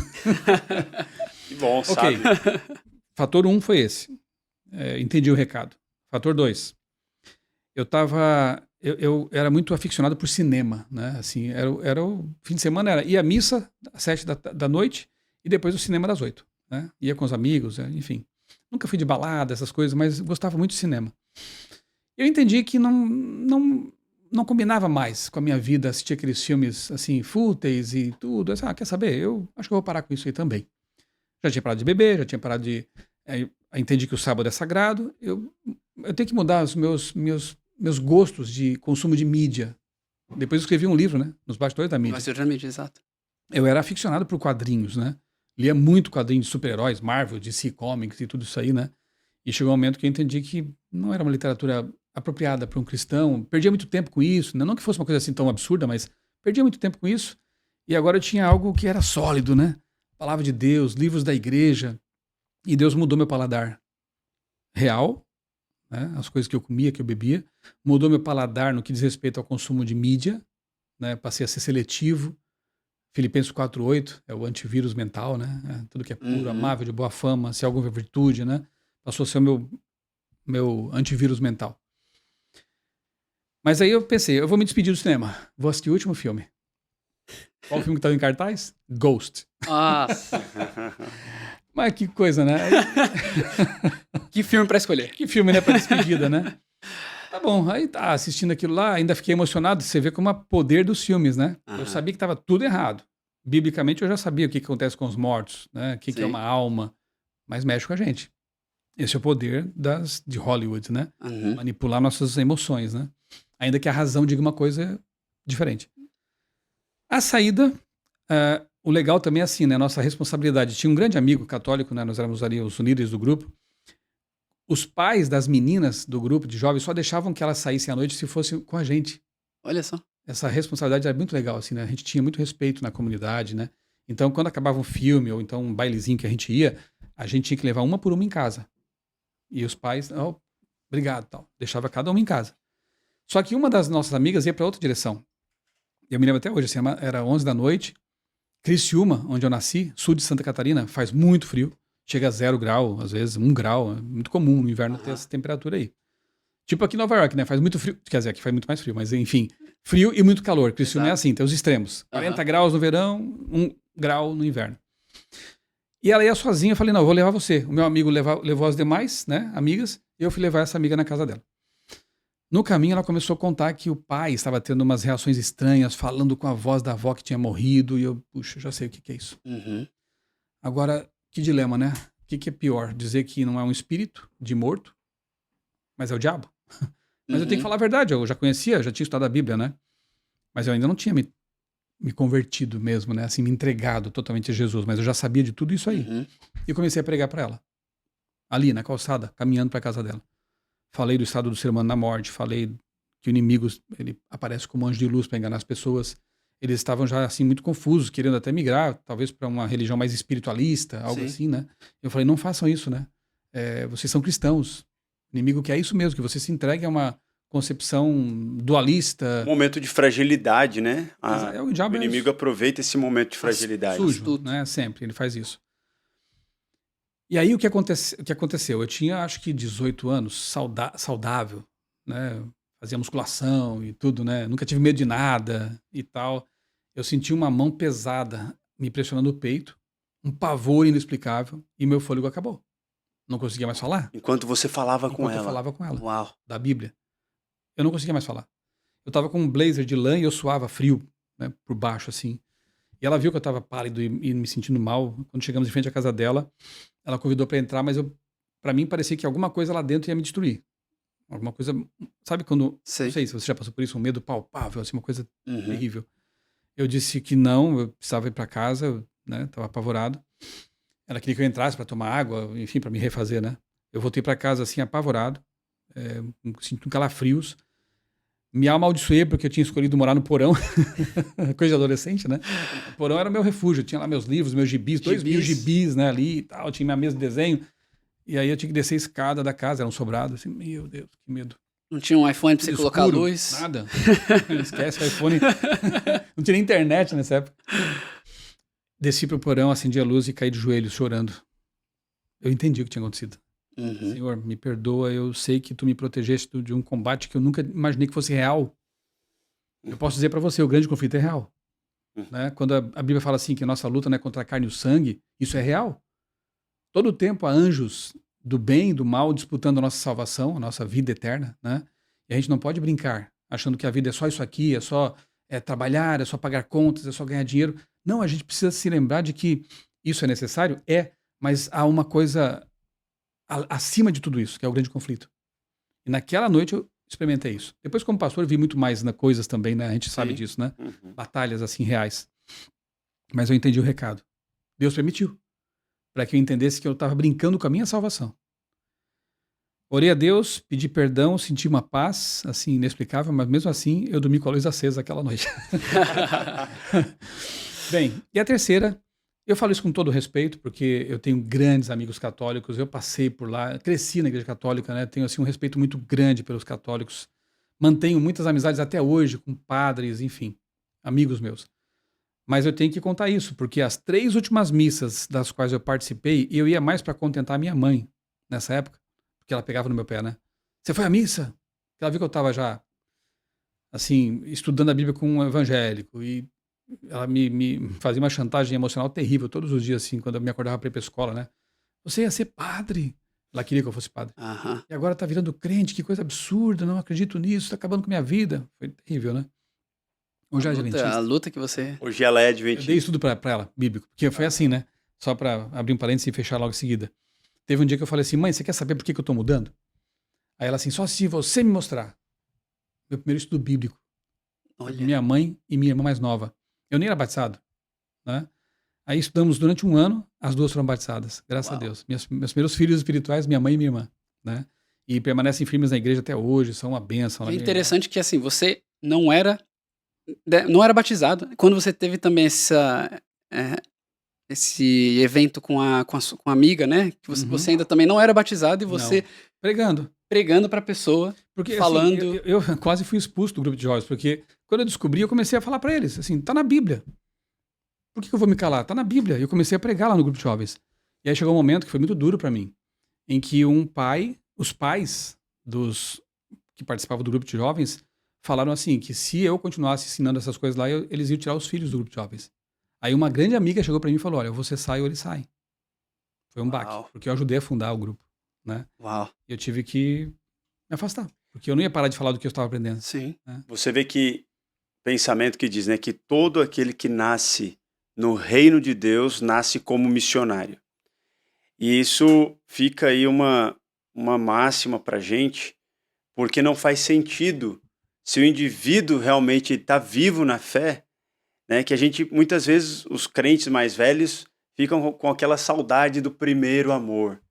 Que bom, Ok. sabe? Fator 1 foi esse. Entendi o recado. Fator 2. Eu era muito aficionado por cinema, né? Assim, era o fim de semana, ia à missa às 7 da noite e depois o cinema das 8, né? Ia com os amigos, enfim. Nunca fui de balada, essas coisas, mas gostava muito de cinema. Eu entendi que não combinava mais com a minha vida assistir aqueles filmes, assim, fúteis e tudo. Quer saber? Eu acho que eu vou parar com isso aí também. Já tinha parado de beber, já tinha parado de... entendi que o sábado é sagrado. Eu tenho que mudar os meus gostos de consumo de mídia. Depois eu escrevi um livro, né? Nos bastidores da mídia. Bastidores da mídia, exato. Eu era aficionado por quadrinhos, né? Lia muito quadrinho de super-heróis, Marvel, DC Comics e tudo isso aí, né? E chegou um momento que eu entendi que não era uma literatura apropriada para um cristão. Perdia muito tempo com isso, né? Não que fosse uma coisa assim tão absurda, mas perdia muito tempo com isso. E agora eu tinha algo que era sólido, né? Palavra de Deus, livros da igreja. E Deus mudou meu paladar real, né? As coisas que eu comia, que eu bebia. Mudou meu paladar no que diz respeito ao consumo de mídia, né? Passei a ser seletivo. Filipenses 4:8 é o antivírus mental, né? Tudo que é puro, amável, de boa fama, se há alguma virtude, né? Passou a ser o meu antivírus mental. Mas aí eu pensei, eu vou me despedir do cinema. Vou assistir o último filme. Qual o filme que estava em cartaz? Ghost. Nossa. Mas que coisa, né? Que filme pra escolher. Que filme, né? Pra despedida, né? Tá bom, aí tá assistindo aquilo lá, ainda fiquei emocionado. Você vê como é o poder dos filmes, né? Eu sabia que estava tudo errado. Biblicamente eu já sabia o que acontece com os mortos, né? O que é uma alma, mas mexe com a gente. Esse é o poder de Hollywood, né? Manipular nossas emoções, né? Ainda que a razão diga uma coisa diferente. A saída, o legal também é assim, né? Nossa responsabilidade. Tinha um grande amigo católico, né? Nós éramos ali os líderes do grupo. Os pais das meninas do grupo de jovens só deixavam que elas saíssem à noite se fossem com a gente. Olha só. Essa responsabilidade era muito legal, assim, né? A gente tinha muito respeito na comunidade, né? Então, quando acabava um filme ou então um bailezinho que a gente ia, a gente tinha que levar uma por uma em casa. E os pais, obrigado, tal. Deixava cada uma em casa. Só que uma das nossas amigas ia para outra direção. Eu me lembro até hoje, assim, era 11 da noite. Criciúma, onde eu nasci, sul de Santa Catarina, faz muito frio. Chega a 0 grau, às vezes 1 grau. É muito comum no inverno ter essa temperatura aí. Tipo aqui em Nova York, né? Faz muito frio. Quer dizer, aqui faz muito mais frio, mas enfim. Frio e muito calor. Criciúma é assim, tem os extremos. 40 graus no verão, 1 grau no inverno. E ela ia sozinha, eu falei, não, eu vou levar você. O meu amigo levou as demais, né, amigas, e eu fui levar essa amiga na casa dela. No caminho, ela começou a contar que o pai estava tendo umas reações estranhas, falando com a voz da avó que tinha morrido, e eu, puxa, já sei o que é isso. Agora, que dilema, né? O que é pior? Dizer que não é um espírito de morto, mas é o diabo? Mas eu tenho que falar a verdade, eu já conhecia, já tinha estudado a Bíblia, né? Mas eu ainda não tinha me convertido mesmo, né? Assim, me entregado totalmente a Jesus, mas eu já sabia de tudo isso aí. E eu comecei a pregar para ela. Ali, na calçada, caminhando para casa dela. Falei do estado do ser humano na morte, falei que o inimigo ele aparece como anjo de luz para enganar as pessoas. Eles estavam já assim muito confusos, querendo até migrar, talvez para uma religião mais espiritualista, algo Sim. assim, né? Eu falei, não façam isso, né? Vocês são cristãos. O inimigo quer isso mesmo, que você se entregue a uma concepção dualista. Momento de fragilidade, né? O O diabo inimigo aproveita esse momento de fragilidade. sujo, Astuto. né? Sempre, ele faz isso. E aí o que aconteceu? Eu tinha acho que 18 anos, saudável, né? Fazia musculação e tudo, né? Nunca tive medo de nada e tal. Eu senti uma mão pesada me pressionando o peito, um pavor inexplicável e meu fôlego acabou. Não conseguia mais falar. Enquanto você falava com Enquanto eu ela. falava com ela, Uau. da Bíblia. Eu não conseguia mais falar. Eu tava com um blazer de lã e eu suava frio, né, por baixo, assim. E ela viu que eu tava pálido e me sentindo mal. Quando chegamos em frente à casa dela, ela convidou pra entrar, mas para mim parecia que alguma coisa lá dentro ia me destruir. Alguma coisa, sabe quando, Sei. não sei se você já passou por isso, um medo palpável, assim, uma coisa Uhum. terrível. Eu disse que não, eu precisava ir pra casa, né, tava apavorado. Ela queria que eu entrasse pra tomar água, enfim, pra me refazer, né. Eu voltei pra casa, assim, apavorado, sinto calafrios. Me amaldiçoei porque eu tinha escolhido morar no porão, coisa de adolescente, né? O porão era o meu refúgio, eu tinha lá meus livros, meus gibis, 2.000 gibis, né, ali e tal, tinha minha mesa de desenho. E aí eu tinha que descer a escada da casa, era um sobrado, assim, meu Deus, que medo. Não tinha um iPhone pra você Tudo colocar escuro, luz? nada. Esquece o iPhone. Não tinha nem internet nessa época. Desci pro porão, acendi a luz e caí de joelhos chorando. Eu entendi o que tinha acontecido. Uhum. Senhor, me perdoa, eu sei que tu me protegeste de um combate que eu nunca imaginei que fosse real. Eu posso dizer pra você, o grande conflito é real. Né? Quando a Bíblia fala assim que a nossa luta não é contra a carne e o sangue, isso é real. Todo o tempo há anjos do bem e do mal disputando a nossa salvação, a nossa vida eterna, né? E a gente não pode brincar, achando que a vida é só isso aqui, é só trabalhar, é só pagar contas, é só ganhar dinheiro. Não, a gente precisa se lembrar de que isso é necessário, mas há uma coisa acima de tudo isso, que é o grande conflito. E naquela noite eu experimentei isso. Depois, como pastor, eu vi muito mais coisas também, né? A gente sabe Sim. disso, né? Uhum. Batalhas assim reais. Mas eu entendi o recado. Deus permitiu para que eu entendesse que eu estava brincando com a minha salvação. Orei a Deus, pedi perdão, senti uma paz assim inexplicável, mas mesmo assim eu dormi com a luz acesa aquela noite. Bem, e a terceira, eu falo isso com todo respeito, porque eu tenho grandes amigos católicos, eu passei por lá, cresci na igreja católica, né? Tenho assim um respeito muito grande pelos católicos. Mantenho muitas amizades até hoje com padres, enfim, amigos meus. Mas eu tenho que contar isso, porque as 3 últimas missas das quais eu participei, eu ia mais para contentar minha mãe nessa época, porque ela pegava no meu pé, né? Você foi à missa? Porque ela viu que eu estava já, assim, estudando a Bíblia com um evangélico, e ela me fazia uma chantagem emocional terrível todos os dias, assim, quando eu me acordava para ir para a escola, né? Você ia ser padre. Ela queria que eu fosse padre. Aham. E agora tá virando crente, que coisa absurda, não acredito nisso, tá acabando com minha vida. Foi terrível, né? Hoje é A adventista. luta que você... Hoje ela é Eu dei adventista. estudo pra ela, bíblico, porque foi assim, né? Só pra abrir um parênteses e fechar logo em seguida. Teve um dia que eu falei assim, mãe, você quer saber por que eu tô mudando? Aí ela assim, só se você me mostrar. Meu primeiro estudo bíblico. Olha, Minha mãe e minha irmã mais nova. Eu nem era batizado, né? Aí estudamos durante um ano, as duas foram batizadas, graças Uau. a Deus. Meus primeiros filhos espirituais, minha mãe e minha irmã, né? E permanecem firmes na igreja até hoje, são uma bênção. é interessante que assim, você não era batizado. Quando você teve também esse evento com a amiga, né? Que Uhum. você ainda também não era batizado e Não. você Pregando. pregando pra pessoa, Porque falando. assim, eu quase fui expulso do grupo de jovens, porque quando eu descobri, eu comecei a falar pra eles, assim, tá na Bíblia. Por que eu vou me calar? Tá na Bíblia. E eu comecei a pregar lá no grupo de jovens. E aí chegou um momento que foi muito duro pra mim, em que os pais dos que participavam do grupo de jovens, falaram assim, que se eu continuasse ensinando essas coisas lá, eles iam tirar os filhos do grupo de jovens. Aí uma grande amiga chegou pra mim e falou, olha, ou você sai ou eles saem. Foi um Uau. baque, porque eu ajudei a fundar o grupo, né? Uau, E eu tive que me afastar, porque eu não ia parar de falar do que eu estava aprendendo. sim. Você vê que pensamento que diz, né, que todo aquele que nasce no reino de Deus nasce como missionário. E isso fica aí uma máxima pra gente, porque não faz sentido se o indivíduo realmente está vivo na fé, né, que a gente, muitas vezes, os crentes mais velhos ficam com aquela saudade do primeiro amor.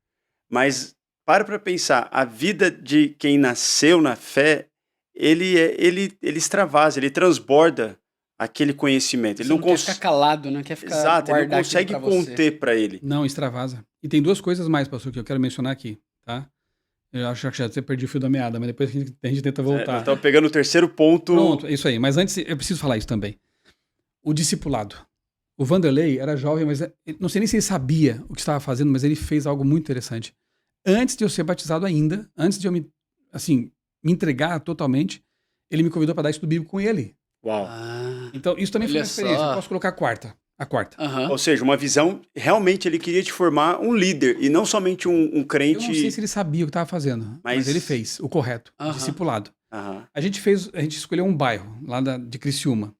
Mas para pensar, a vida de quem nasceu na fé ele extravasa, ele transborda aquele conhecimento. Ele Você não não quer ficar calado, não quer ficar Exato, ele não guardar aquilo consegue pra você. conter para ele. Não, extravasa. E tem duas coisas mais, pastor, que eu quero mencionar aqui, tá? Eu acho que já até perdi o fio da meada, mas depois a gente tenta voltar. Nós estamos pegando o terceiro ponto. Pronto, é isso aí. Mas antes, eu preciso falar isso também. O discipulado. O Vanderlei era jovem, mas não sei nem se ele sabia o que estava fazendo, mas ele fez algo muito interessante. Antes de eu ser batizado ainda, antes de eu me entregar totalmente, ele me convidou para dar estudo bíblico com ele. Uau. Então, isso também foi Olha uma experiência. só. Eu posso colocar a quarta. Aham. Ou seja, uma visão, realmente ele queria te formar um líder e não somente um Eu crente. não sei se ele sabia o que estava fazendo, mas ele fez o correto, Aham. discipulado. Aham. A gente escolheu um bairro lá de Criciúma.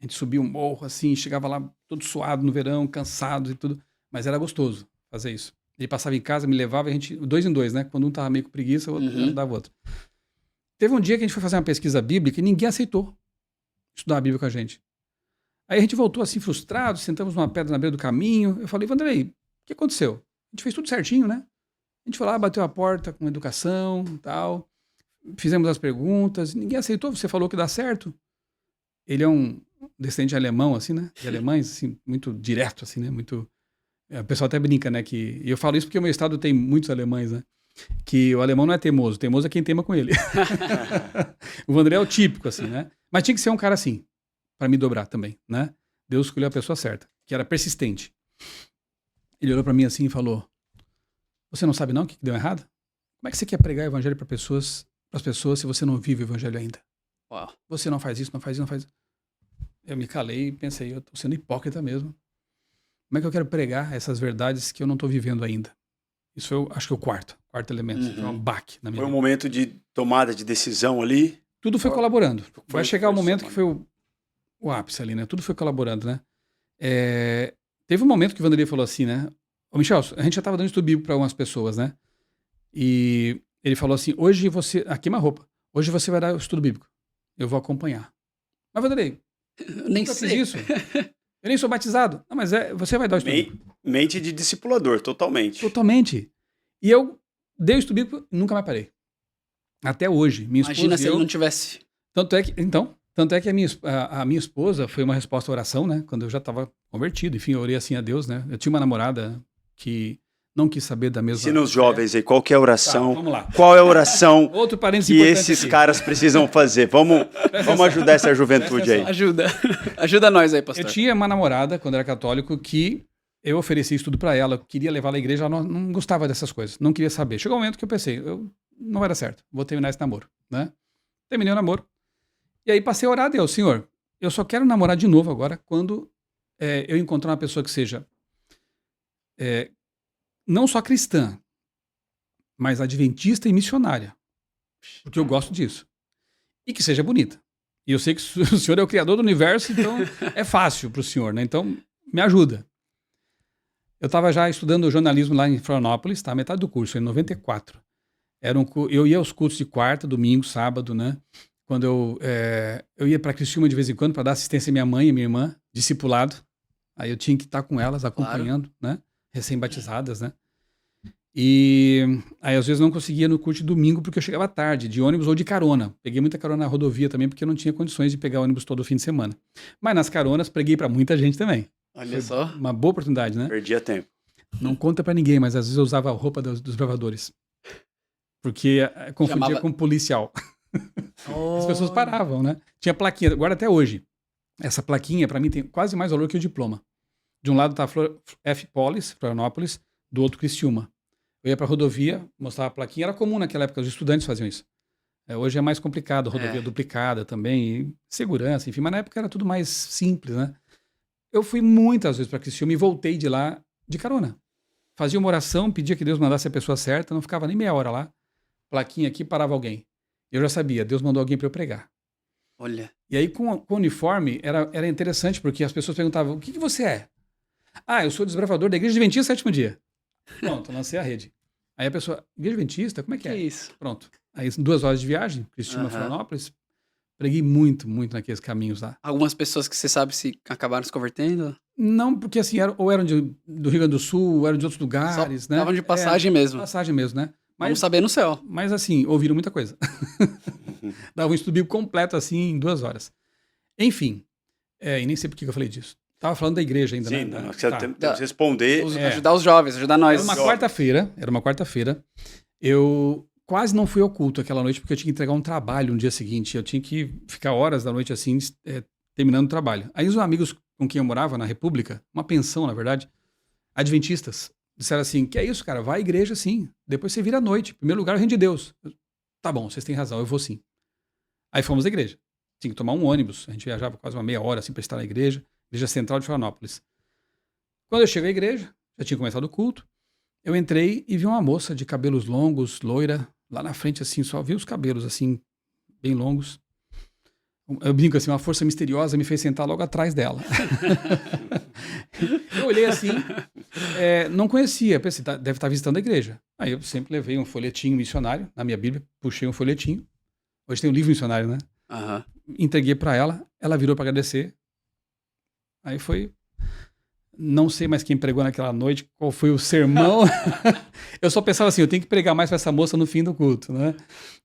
A gente subiu um morro assim, chegava lá todo suado no verão, cansado e tudo, mas era gostoso fazer isso. Ele passava em casa, me levava, a gente, 2 em 2, né? Quando um tava meio com preguiça, o outro ajudava o outro. Teve um dia que a gente foi fazer uma pesquisa bíblica e ninguém aceitou estudar a Bíblia com a gente. Aí a gente voltou assim frustrado, sentamos numa pedra na beira do caminho. Eu falei, Vanderlei, o que aconteceu? A gente fez tudo certinho, né? A gente foi lá, bateu a porta com educação e tal, fizemos as perguntas, ninguém aceitou, você falou que dá certo. Ele é um descendente alemão, assim, né? De alemães, assim, muito direto, assim, né? Muito... O pessoal até brinca, né? E eu falo isso porque o meu estado tem muitos alemães, né? Que o alemão não é teimoso é quem teima com ele. O Vanderlei é o típico, assim, né? Mas tinha que ser um cara assim, para me dobrar também, né? Deus escolheu a pessoa certa, que era persistente. Ele olhou para mim assim e falou, você não sabe não o que deu errado? Como é que você quer pregar o evangelho para as pessoas se você não vive o evangelho ainda? Uau. Você não faz isso, não faz isso, não faz isso. Eu me calei e pensei, eu tô sendo hipócrita mesmo. Como é que eu quero pregar essas verdades que eu não tô vivendo ainda? Isso foi, acho que o quarto elemento. Foi um baque na minha Foi um vida. momento de tomada de decisão ali. Tudo foi colaborando. Foi Vai chegar o momento somando. que foi o ápice ali, né? Tudo foi colaborando, né? Teve um momento que o Vanderlei falou assim, né? Ô, Michel, a gente já tava dando estudo bíblico para algumas pessoas, né? E ele falou assim, hoje você... Aqui uma roupa. Hoje você vai dar o estudo bíblico. Eu vou acompanhar. Mas, Vanderlei, Eu nem nunca sei. fiz isso. Eu nem sou batizado. Não, mas você vai dar o estudo bíblico. Mente de discipulador, totalmente. Totalmente. E eu dei o estudo bíblico e nunca mais parei. Até hoje. Minha Imagina esposa se e ele eu... não tivesse. Tanto é que a minha esposa foi uma resposta à oração, né? Quando eu já estava convertido. Enfim, eu orei assim a Deus, né? Eu tinha uma namorada que não quis saber da mesma... Ensina os jovens aí, qual que é a oração? Tá, vamos lá. Qual é a oração Outro parênteses que importante esses aqui. caras precisam fazer? Vamos ajudar essa juventude aí. Ajuda. Ajuda nós aí, pastor. Eu tinha uma namorada, quando era católico, que eu ofereci estudo para ela, eu queria levar ela à igreja, ela não gostava dessas coisas, não queria saber. Chegou um momento que eu pensei, não vai dar certo, vou terminar esse namoro, né? Terminei o namoro. E aí passei a orar a Deus, Senhor, eu só quero namorar de novo agora quando eu encontrar uma pessoa que seja não só cristã, mas adventista e missionária. Porque eu gosto disso. E que seja bonita. E eu sei que o Senhor é o criador do universo, então é fácil para o Senhor, né? Então, me ajuda. Eu estava já estudando jornalismo lá em Florianópolis, tá? Metade do curso, em 94. Eu ia aos cultos de quarta, domingo, sábado, né? Quando eu ia para Criciúma de vez em quando para dar assistência à minha mãe e minha irmã, discipulado. Aí eu tinha que estar com elas, acompanhando, né? Recém-batizadas, né? E aí às vezes não conseguia no culto de domingo porque eu chegava tarde, de ônibus ou de carona. Peguei muita carona na rodovia também porque eu não tinha condições de pegar ônibus todo fim de semana. Mas nas caronas preguei para muita gente também. Olha Foi só. uma boa oportunidade, né? Perdia tempo. Não conta pra ninguém, mas às vezes eu usava a roupa dos bravadores. Porque confundia com policial. As pessoas paravam, né? Tinha plaquinha, guarda até hoje. Essa plaquinha, pra mim, tem quase mais valor que o diploma. De um lado tá F-Polis, Florianópolis, do outro Criciúma. Eu ia pra rodovia, mostrava a plaquinha. Era comum naquela época, os estudantes faziam isso. Hoje é mais complicado, rodovia duplicada também, e segurança, enfim. Mas na época era tudo mais simples, né? Eu fui muitas vezes para Criciúma e voltei de lá de carona. Fazia uma oração, pedia que Deus mandasse a pessoa certa, não ficava nem meia hora lá. Plaquinha aqui, parava alguém. Eu já sabia, Deus mandou alguém para eu pregar. Olha. E aí com o uniforme era interessante, porque as pessoas perguntavam, o que você é? Ah, eu sou desbravador da Igreja Adventista Sétimo Dia. Pronto, lancei a rede. Aí a pessoa, Igreja Adventista? Como é que é? isso? Pronto. Aí 2 horas de viagem, Criciúma, Florianópolis. Preguei muito naqueles caminhos lá. Algumas pessoas que você sabe se acabaram se convertendo? Não, porque assim, ou eram do Rio Grande do Sul, ou eram de outros lugares, Só né? estavam de passagem mesmo. Passagem mesmo, né? Vamos saber no céu. Mas assim, ouviram muita coisa. Dava um estudo bíblico completo assim em 2 horas. Enfim, e nem sei por que eu falei disso. Tava falando da igreja ainda, Sim, né? não, você temos que responder. Ajudar os jovens, ajudar nós. Era uma quarta-feira. Eu quase não fui ao culto aquela noite porque eu tinha que entregar um trabalho no dia seguinte. Eu tinha que ficar horas da noite assim, terminando o trabalho. Aí os amigos com quem eu morava na República, uma pensão, na verdade, adventistas, disseram assim, que é isso, cara, vai à igreja sim, depois você vira à noite, em primeiro lugar o reino de Deus. Tá bom, vocês têm razão, eu vou sim. Aí fomos à igreja, tinha que tomar um ônibus, a gente viajava quase uma meia hora assim para estar na igreja central de Florianópolis. Quando eu chego à igreja, já tinha começado o culto, eu entrei e vi uma moça de cabelos longos, loira, lá na frente assim, só vi os cabelos assim, bem longos. Eu brinco assim, uma força misteriosa me fez sentar logo atrás dela. Eu olhei assim, não conhecia, pensei, deve estar visitando a igreja. Aí eu sempre levei um folhetinho missionário na minha Bíblia, puxei um folhetinho. Hoje tem um livro missionário, né? Entreguei para ela, ela virou para agradecer. Aí foi, não sei mais quem pregou naquela noite, qual foi o sermão. Eu só pensava assim, eu tenho que pregar mais para essa moça no fim do culto, né?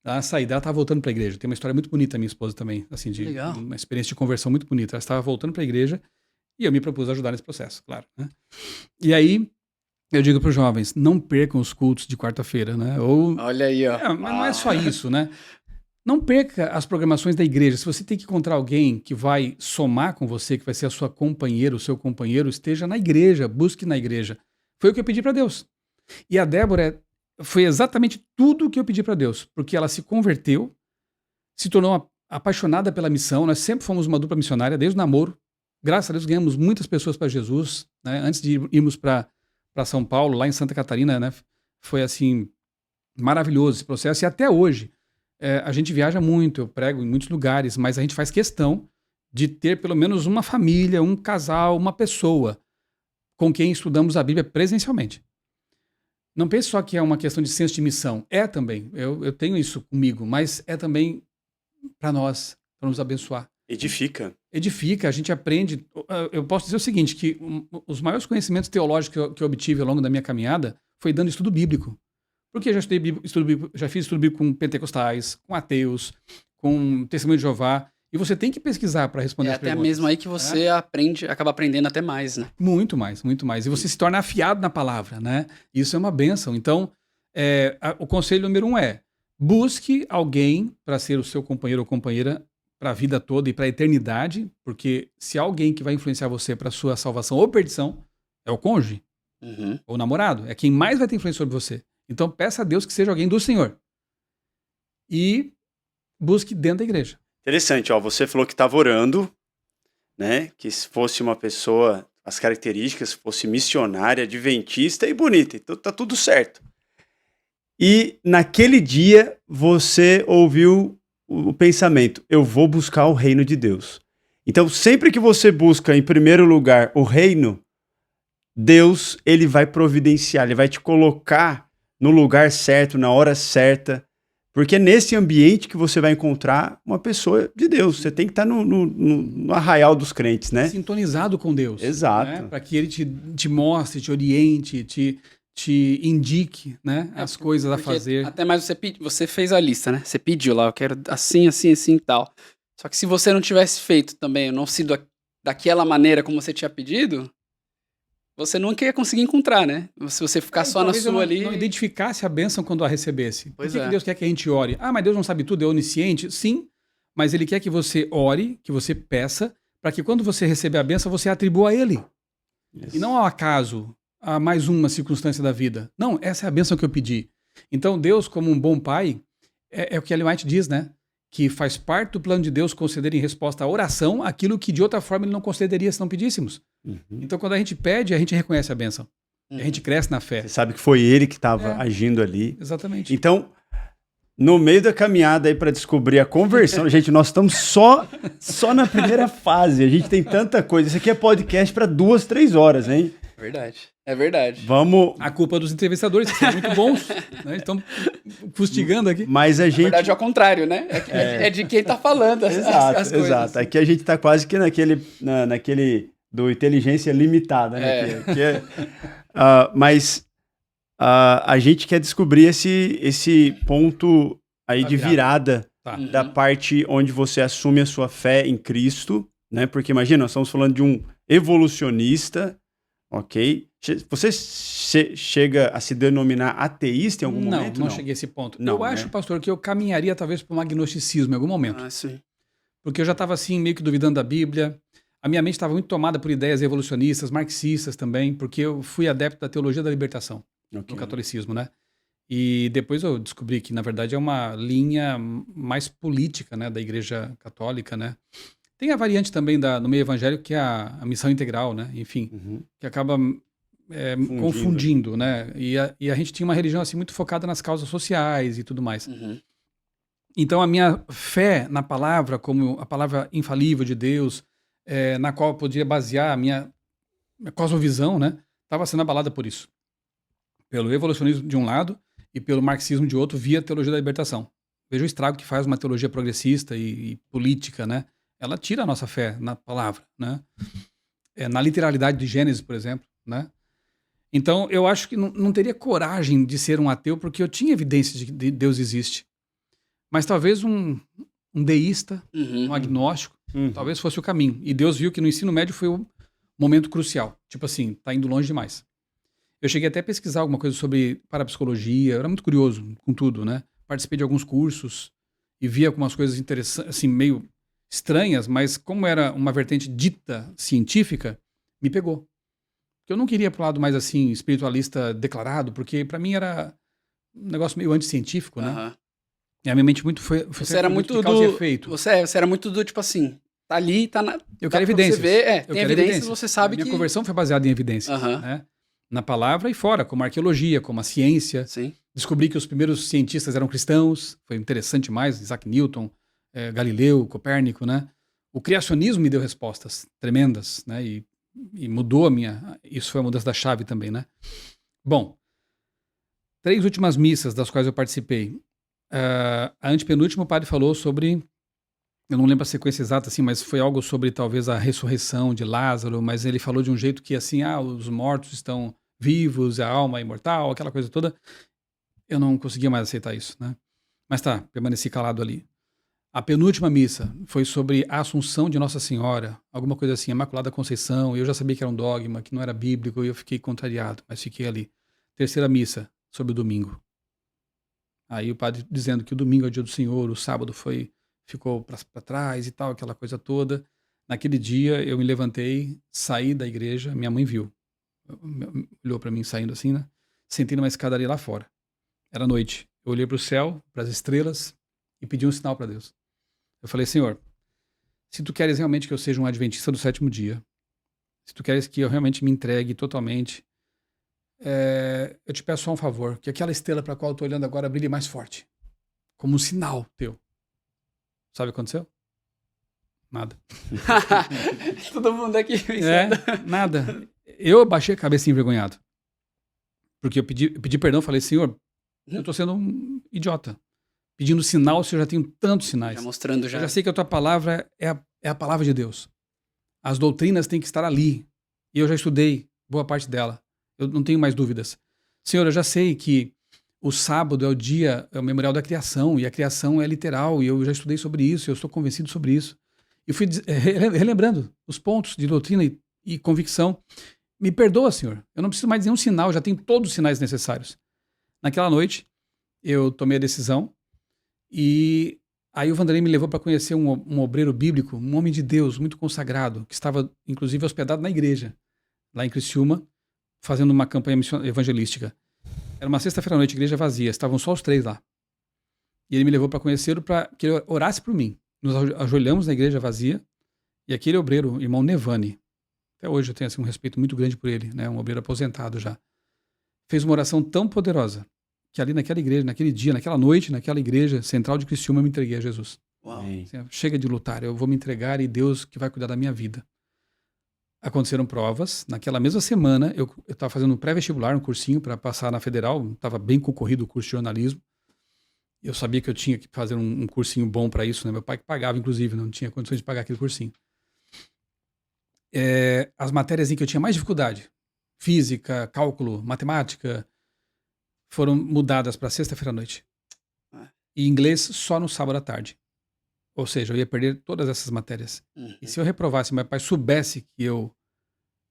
A saída, ela estava voltando para a igreja. Tem uma história muito bonita, minha esposa também, assim, de uma experiência de conversão muito bonita. Ela estava voltando para a igreja e eu me propus a ajudar nesse processo, claro, né? E aí, eu digo para os jovens, não percam os cultos de quarta-feira, né? Olha aí, ó. Mas não é só isso, né? Não perca as programações da igreja. Se você tem que encontrar alguém que vai somar com você, que vai ser a sua companheira, o seu companheiro, esteja na igreja, busque na igreja. Foi o que eu pedi para Deus. E a Débora foi exatamente tudo o que eu pedi para Deus, porque ela se converteu, se tornou apaixonada pela missão. Nós sempre fomos uma dupla missionária, desde o namoro. Graças a Deus ganhamos muitas pessoas para Jesus, né? Antes de irmos para São Paulo, lá em Santa Catarina, né? Foi assim, maravilhoso esse processo. E até hoje, a gente viaja muito, eu prego em muitos lugares, mas a gente faz questão de ter pelo menos uma família, um casal, uma pessoa com quem estudamos a Bíblia presencialmente. Não pense só que é uma questão de senso de missão. É também, eu tenho isso comigo, mas é também para nós, para nos abençoar. Edifica, a gente aprende. Eu posso dizer o seguinte, que os maiores conhecimentos teológicos que eu obtive ao longo da minha caminhada foi dando estudo bíblico. Porque eu já já fiz estudo bíblico com pentecostais, com ateus, com testemunho de Jeová. E você tem que pesquisar para responder as perguntas. É até mesmo aí que você acaba aprendendo até mais, né? Muito mais, muito mais. E você se torna afiado na palavra, né? Isso é uma bênção. Então, o conselho número 1 é: busque alguém para ser o seu companheiro ou companheira para a vida toda e para a eternidade, porque se há alguém que vai influenciar você para a sua salvação ou perdição, é o cônjuge, ou o namorado. É quem mais vai ter influência sobre você. Então, peça a Deus que seja alguém do Senhor. E busque dentro da igreja. Interessante, ó, você falou que estava orando, né? Que se fosse uma pessoa, as características, fosse missionária, adventista e bonita. Então tá tudo certo. E naquele dia você ouviu o pensamento: eu vou buscar o reino de Deus. Então, sempre que você busca em primeiro lugar o reino, Deus, ele vai providenciar, ele vai te colocar no lugar certo, na hora certa, porque é nesse ambiente que você vai encontrar uma pessoa de Deus. Você tem que estar no arraial dos crentes, né? Sintonizado com Deus. Exato. Né? Para que ele te mostre, te oriente, te indique, né, as coisas a fazer. Até mais você fez a lista, né? Você pediu lá, eu quero assim, assim, assim e tal. Só que se você não tivesse feito também, não sido daquela maneira como você tinha pedido, você nunca ia conseguir encontrar, né? Se você ficar só na sua ali... não identificasse a bênção quando a recebesse. Pois Por que Deus quer que a gente ore? Ah, mas Deus não sabe tudo, é onisciente? Sim, mas Ele quer que você ore, que você peça, para que quando você receber a bênção, você atribua a Ele. Yes. E não ao acaso, a mais uma circunstância da vida. Não, essa é a bênção que eu pedi. Então Deus, como um bom pai, é o que Ellen White diz, né? Que faz parte do plano de Deus conceder em resposta à oração aquilo que de outra forma Ele não concederia se não pedíssemos. Então, quando a gente pede, a gente reconhece a bênção. A gente cresce na fé. Você sabe que foi Ele que estava agindo ali. Exatamente. Então, no meio da caminhada aí para descobrir a conversão, gente, nós estamos só na primeira fase. A gente tem tanta coisa. Isso aqui é podcast para 2, 3 horas, hein? É verdade. Vamos... A culpa dos entrevistadores, que são muito bons, né? Estão fustigando aqui. Mas a gente... Na verdade, é ao contrário, né? É de quem tá falando as coisas. Exato. Aqui a gente tá quase que naquele do inteligência limitada, né? Mas a gente quer descobrir esse ponto aí de virada Tá. da parte onde você assume a sua fé em Cristo, né? Porque imagina, nós estamos falando de um evolucionista, ok? Você chega a se denominar ateísta em algum momento? Não cheguei a esse ponto. Não, eu né? acho, pastor, que eu caminharia talvez para um agnosticismo em algum momento. Sim. Porque eu já estava assim, meio que duvidando da Bíblia. A minha mente estava muito tomada por ideias evolucionistas, marxistas também, porque eu fui adepto da teologia da libertação no catolicismo, né? E depois eu descobri que, na verdade, é uma linha mais política, né, da Igreja Católica, né? Tem a variante também no meio evangélico, que é a missão integral, né? Enfim, que acaba confundindo, né? E a gente tinha uma religião assim muito focada nas causas sociais e tudo mais. Então a minha fé na palavra, como a palavra infalível de Deus, na qual eu podia basear a minha cosmovisão, né? Estava sendo abalada por isso. Pelo evolucionismo de um lado e pelo marxismo de outro, via teologia da libertação. Veja o estrago que faz uma teologia progressista e política, né? Ela tira a nossa fé na palavra, né? Na literalidade de Gênesis, por exemplo, né? Então, eu acho que não teria coragem de ser um ateu, porque eu tinha evidência de que Deus existe. Mas talvez um deísta, um agnóstico, talvez fosse o caminho. E Deus viu que no ensino médio foi o momento crucial. Tipo assim, tá indo longe demais. Eu cheguei até a pesquisar alguma coisa sobre parapsicologia, eu era muito curioso com tudo, né? Participei de alguns cursos e vi algumas coisas interessantes, assim, meio estranhas, mas como era uma vertente dita científica, me pegou. Porque eu não queria pro lado mais, assim, espiritualista declarado, porque para mim era um negócio meio anticientífico, né? E a minha mente foi Você era muito de causa e efeito. Você era muito do, tipo assim, tá ali, tá na... Eu quero evidências. Você ver, eu tem quero evidências, você sabe que... Minha conversão foi baseada em evidências, né? Na palavra e fora, como a arqueologia, como a ciência. Sim. Descobri que os primeiros cientistas eram cristãos, foi interessante demais, Isaac Newton, Galileu, Copérnico, né? O criacionismo me deu respostas tremendas, né? E mudou a minha... Isso foi a mudança da chave também, né? Bom, 3 últimas missas das quais eu participei. A antepenúltima, o padre falou sobre... Eu não lembro a sequência exata, assim, mas foi algo sobre talvez a ressurreição de Lázaro, mas ele falou de um jeito que, assim, os mortos estão vivos, a alma é imortal, aquela coisa toda. Eu não conseguia mais aceitar isso, né? Mas tá, permaneci calado ali. A penúltima missa foi sobre a Assunção de Nossa Senhora, alguma coisa assim, Imaculada Conceição. Eu já sabia que era um dogma, que não era bíblico, e eu fiquei contrariado, mas fiquei ali. Terceira missa, sobre o domingo. Aí o padre dizendo que o domingo é o dia do Senhor, o sábado ficou para trás e tal, aquela coisa toda. Naquele dia eu me levantei, saí da igreja, minha mãe viu. Olhou para mim saindo assim, né? Sentei numa escadaria lá fora. Era noite. Eu olhei para o céu, para as estrelas e pedi um sinal para Deus. Eu falei: Senhor, se tu queres realmente que eu seja um adventista do 7º dia, se tu queres que eu realmente me entregue totalmente, eu te peço só um favor, que aquela estrela para a qual eu tô olhando agora brilhe mais forte, como um sinal teu. Sabe o que aconteceu? Nada. Todo mundo aqui. Nada. Eu baixei a cabeça envergonhado. Porque eu pedi perdão, falei: Senhor, eu tô sendo um idiota. Pedindo sinal, se eu já tenho tantos sinais. Já mostrando já. Eu já sei que a tua palavra é a palavra de Deus. As doutrinas têm que estar ali. E eu já estudei boa parte dela. Eu não tenho mais dúvidas. Senhor, eu já sei que o sábado é o memorial da criação, e a criação é literal, e eu já estudei sobre isso, eu estou convencido sobre isso. E fui relembrando os pontos de doutrina e convicção. Me perdoa, Senhor, eu não preciso mais de nenhum sinal, já tenho todos os sinais necessários. Naquela noite, eu tomei a decisão, e aí o Vanderlei me levou para conhecer um obreiro bíblico, um homem de Deus, muito consagrado, que estava, inclusive, hospedado na igreja, lá em Criciúma, fazendo uma campanha evangelística. Era uma sexta-feira à noite, igreja vazia, estavam só os 3 lá. E ele me levou para conhecê-lo, para que ele orasse por mim. Nos ajoelhamos na igreja vazia, e aquele obreiro, o irmão Nevani, até hoje eu tenho assim, um respeito muito grande por ele, né, um obreiro aposentado já, fez uma oração tão poderosa, que ali naquela igreja, naquele dia, naquela noite, naquela igreja central de Criciúma, eu me entreguei a Jesus. Uau. Assim, chega de lutar, eu vou me entregar e Deus que vai cuidar da minha vida. Aconteceram provas. Naquela mesma semana, eu estava fazendo um pré-vestibular, um cursinho para passar na Federal. Estava bem concorrido o curso de jornalismo. Eu sabia que eu tinha que fazer um cursinho bom para isso, né? Meu pai que pagava, inclusive, não tinha condições de pagar aquele cursinho. As matérias em que eu tinha mais dificuldade, física, cálculo, matemática, foram mudadas para sexta-feira à noite. e inglês só no sábado à tarde. Ou seja, eu ia perder todas essas matérias. Uhum. E se eu reprovasse, meu pai soubesse que eu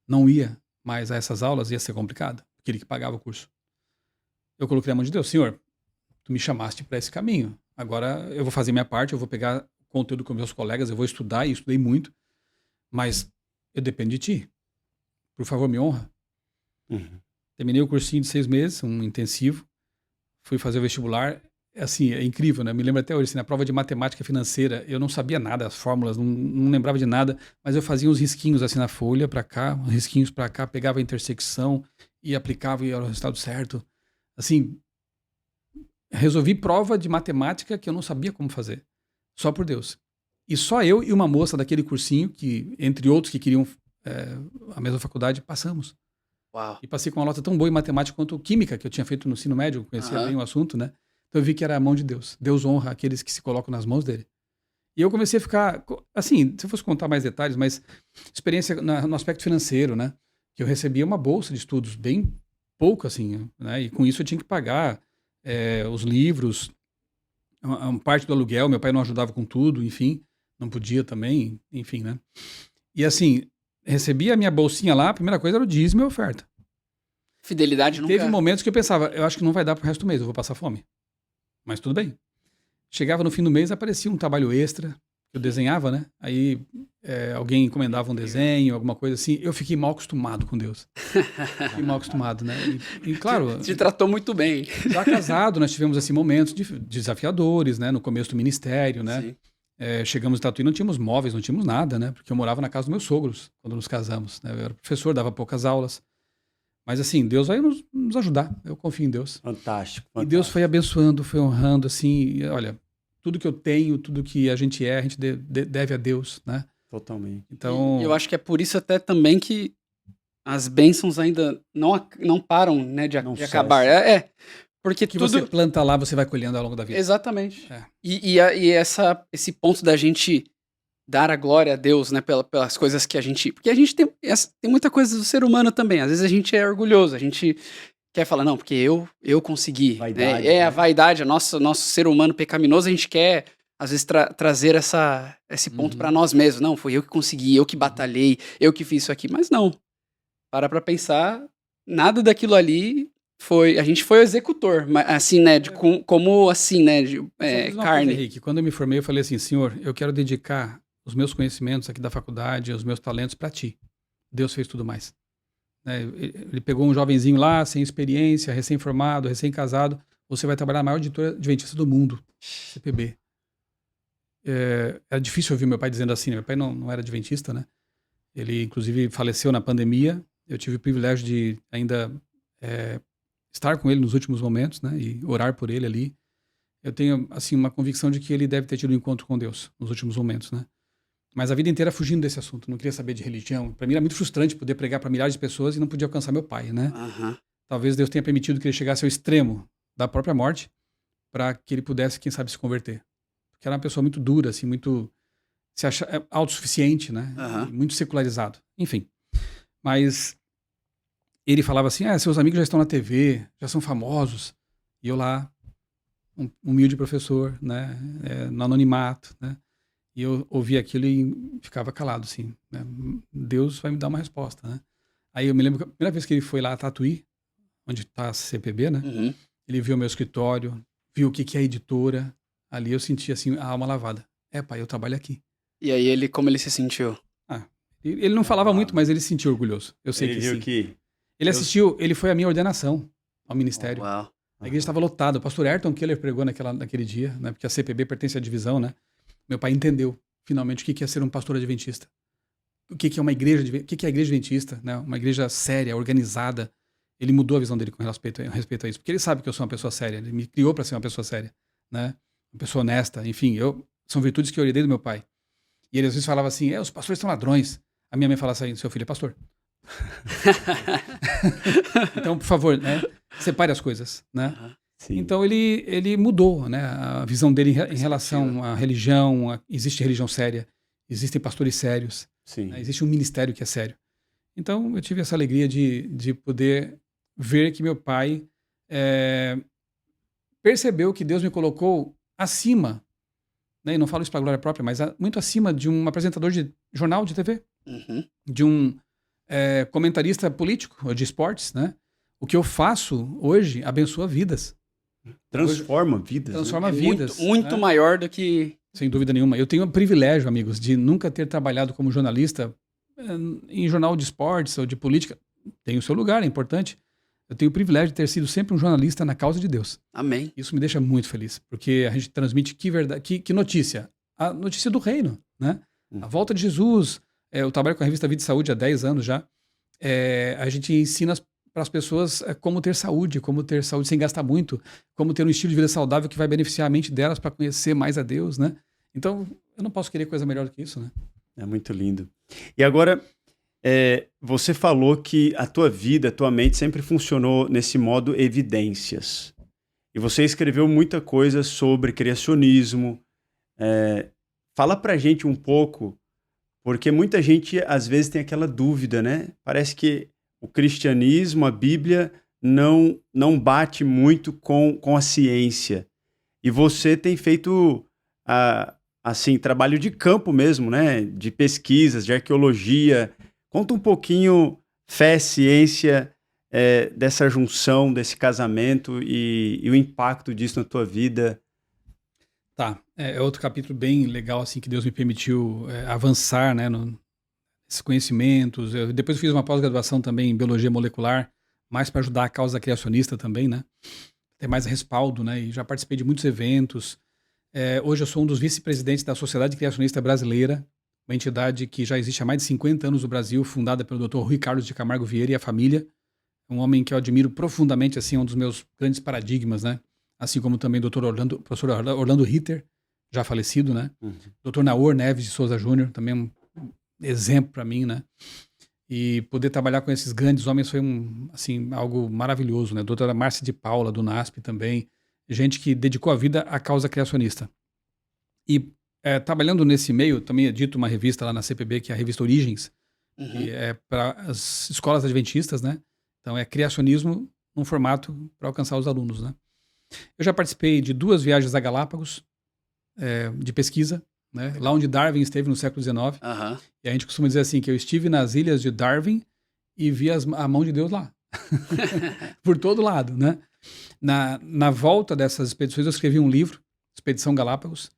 não ia mais a essas aulas, ia ser complicado, porque ele que pagava o curso. Eu coloquei na mão de Deus: Senhor, tu me chamaste para esse caminho. Agora eu vou fazer minha parte, eu vou pegar conteúdo com meus colegas, eu vou estudar, e estudei muito, mas eu dependo de ti. Por favor, me honra. Uhum. Terminei o cursinho de 6 meses, um intensivo, fui fazer o vestibular. Assim, é incrível, né? Me lembro até hoje, assim, na prova de matemática financeira, eu não sabia nada, as fórmulas, não lembrava de nada, mas eu fazia uns risquinhos assim na folha para cá, uns risquinhos para cá, pegava a intersecção e aplicava e era o resultado certo. Assim, resolvi prova de matemática que eu não sabia como fazer, só por Deus. E só eu e uma moça daquele cursinho, que entre outros que queriam a mesma faculdade, passamos. Uau. E passei com uma nota tão boa em matemática quanto química, que eu tinha feito no ensino médio, conhecia bem o assunto, né? Então eu vi que era a mão de Deus. Deus honra aqueles que se colocam nas mãos dele. E eu comecei a ficar, assim, se eu fosse contar mais detalhes, mas experiência no aspecto financeiro, né? Que eu recebia uma bolsa de estudos bem pouco, assim, né? E com isso eu tinha que pagar os livros, uma parte do aluguel, meu pai não ajudava com tudo, enfim, não podia também, enfim, né? E assim, recebia a minha bolsinha lá, a primeira coisa era o dízimo e a oferta. Fidelidade nunca... Teve momentos que eu pensava, eu acho que não vai dar pro resto do mês, eu vou passar fome. Mas tudo bem. Chegava no fim do mês, aparecia um trabalho extra, que eu desenhava, né? Aí alguém encomendava um desenho, alguma coisa assim. Eu fiquei mal acostumado com Deus. Fiquei mal acostumado, né? E claro... Te tratou muito bem. Já casado, nós tivemos assim, momentos desafiadores, né? No começo do ministério, né? Sim. Chegamos em Tatuí, não tínhamos móveis, não tínhamos nada, né? Porque eu morava na casa dos meus sogros, quando nos casamos, né? Eu era professor, dava poucas aulas. Mas assim, Deus vai nos ajudar. Eu confio em Deus. Fantástico, E Deus foi abençoando, foi honrando, assim, e, olha, tudo que eu tenho, tudo que a gente deve a Deus, né? Totalmente. Então, E eu acho que é por isso até também que as bênçãos ainda não param, né, de Não acabar. cessam. Porque o que tudo... você planta lá, você vai colhendo ao longo da vida. Exatamente. É. E esse ponto da gente dar a glória a Deus, né, pelas coisas que a gente... Porque a gente tem muita coisa do ser humano também. Às vezes a gente é orgulhoso, a gente quer falar, não, porque eu consegui. Vaidade, né? né? A vaidade, nosso ser humano pecaminoso, a gente quer, às vezes, trazer esse ponto pra nós mesmos. Não, foi eu que consegui, eu que batalhei, eu que fiz isso aqui. Mas não. Pra pensar, nada daquilo ali a gente foi o executor, mas assim, né, como assim, né, Só fiz uma carne. coisa, Henrique. Quando eu me formei, eu falei assim, Senhor, eu quero dedicar os meus conhecimentos aqui da faculdade, os meus talentos para ti. Deus fez tudo mais. Ele pegou um jovenzinho lá, sem experiência, recém-formado, recém-casado. Você vai trabalhar na maior editora adventista do mundo, CPB. Era difícil ouvir meu pai dizendo assim, né? Meu pai não era adventista, né? Ele, inclusive, faleceu na pandemia. Eu tive o privilégio de ainda estar com ele nos últimos momentos, né? E orar por ele ali. Eu tenho, assim, uma convicção de que ele deve ter tido um encontro com Deus nos últimos momentos, né? Mas a vida inteira fugindo desse assunto, não queria saber de religião. Para mim era muito frustrante poder pregar para milhares de pessoas e não podia alcançar meu pai, né? Talvez Deus tenha permitido que ele chegasse ao extremo da própria morte para que ele pudesse, quem sabe, se converter. Porque era uma pessoa muito dura, assim, muito se acha autossuficiente, né? E muito secularizado. Enfim. Mas ele falava assim, seus amigos já estão na TV, já são famosos. E eu lá, um humilde professor, né? No anonimato, né? E eu ouvia aquilo e ficava calado, assim, né? Deus vai me dar uma resposta, né? Aí eu me lembro que a primeira vez que ele foi lá a Tatuí, onde está a CPB, né? Ele viu o meu escritório, viu o que é a editora. Ali eu senti, assim, a alma lavada. Pai, eu trabalho aqui. E aí como ele se sentiu? Ele não falava muito, mas ele se sentiu orgulhoso. Eu sei Ele que viu sim. que... Ele assistiu, ele foi à minha ordenação ao ministério. Uau. A igreja estava lotada. O pastor Ayrton Keller pregou naquele dia, né? Porque a CPB pertence à divisão, né? Meu pai entendeu, finalmente, o que é ser um pastor adventista. O que é uma igreja, o que é a igreja adventista, né? Uma igreja séria, organizada. Ele mudou a visão dele com respeito a isso, porque ele sabe que eu sou uma pessoa séria. Ele me criou para ser uma pessoa séria, né? Uma pessoa honesta, enfim. São virtudes que eu herdei do meu pai. E ele às vezes falava assim, os pastores são ladrões. A minha mãe falava assim, seu filho é pastor. Então, por favor, né? Separe as coisas, né? Sim. Então ele mudou, né, a visão dele em relação à religião. Existe religião séria, existem pastores sérios, né, existe um ministério que é sério. Então eu tive essa alegria de poder ver que meu pai percebeu que Deus me colocou acima, né, e não falo isso para glória própria, mas muito acima de um apresentador de jornal de TV, de um comentarista político ou de esportes, né? O que eu faço hoje abençoa vidas. Transforma vidas. Transforma É vidas. muito né? maior do que... Sem dúvida nenhuma. Eu tenho o privilégio, amigos, de nunca ter trabalhado como jornalista em jornal de esportes ou de política. Tem o seu lugar, é importante. Eu tenho o privilégio de ter sido sempre um jornalista na causa de Deus. Amém. Isso me deixa muito feliz, porque a gente transmite que notícia? A notícia do reino, né? A volta de Jesus. Eu trabalho com a revista Vida e Saúde há 10 anos já. A gente ensina para as pessoas como ter saúde sem gastar muito, como ter um estilo de vida saudável que vai beneficiar a mente delas para conhecer mais a Deus, né? Então, eu não posso querer coisa melhor do que isso, né? É muito lindo. E agora, você falou que a tua vida, a tua mente sempre funcionou nesse modo evidências. E você escreveu muita coisa sobre criacionismo. Fala pra gente um pouco, porque muita gente às vezes tem aquela dúvida, né? Parece que o cristianismo, a Bíblia, não bate muito com a ciência. E você tem feito, assim, trabalho de campo mesmo, né? De pesquisas, de arqueologia. Conta um pouquinho, fé, ciência, dessa junção, desse casamento e o impacto disso na tua vida. Tá, é outro capítulo bem legal, assim, que Deus me permitiu avançar, né, nesses conhecimentos. Depois eu fiz uma pós-graduação também em biologia molecular, mais para ajudar a causa criacionista também, né, ter mais respaldo, né, e já participei de muitos eventos. Hoje eu sou um dos vice-presidentes da Sociedade Criacionista Brasileira, uma entidade que já existe há mais de 50 anos no Brasil, fundada pelo Dr. Rui Carlos de Camargo Vieira e a família, um homem que eu admiro profundamente, assim, um dos meus grandes paradigmas, né, assim como também o professor Orlando Ritter, já falecido, né? Dr. Naor Neves de Souza Júnior, também um exemplo para mim, né? E poder trabalhar com esses grandes homens foi assim, algo maravilhoso, né? Doutora Márcia de Paula, do NASP também, gente que dedicou a vida à causa criacionista. E trabalhando nesse meio, também edito uma revista lá na CPB, que é a revista Origens, que é para as escolas adventistas, né? Então é criacionismo num formato para alcançar os alunos, né? Eu já participei de 2 viagens a Galápagos, de pesquisa, né? Lá onde Darwin esteve no século XIX. E a gente costuma dizer assim, que eu estive nas ilhas de Darwin e vi a mão de Deus lá. Por todo lado, né? Na volta dessas expedições eu escrevi um livro, Expedição Galápagos.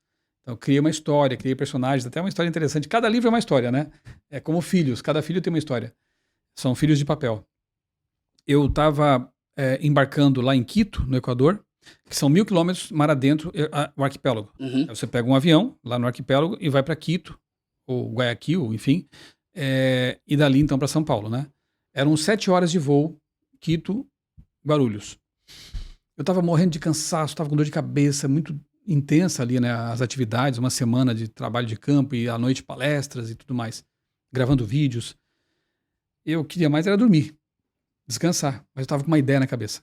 Então eu criei uma história, criei personagens, até uma história interessante. Cada livro é uma história, né? É como filhos, cada filho tem uma história. São filhos de papel. Eu estava embarcando lá em Quito, no Equador, que são 1.000 quilômetros mar adentro, o arquipélago. Aí você pega um avião lá no arquipélago e vai para Quito, ou Guayaquil, enfim, e dali então para São Paulo, né? Eram 7 horas de voo, Quito, Guarulhos. Eu estava morrendo de cansaço, estava com dor de cabeça, muito intensa ali, né? As atividades, uma semana de trabalho de campo e à noite palestras e tudo mais, gravando vídeos. Eu queria mais era dormir, descansar, mas eu estava com uma ideia na cabeça.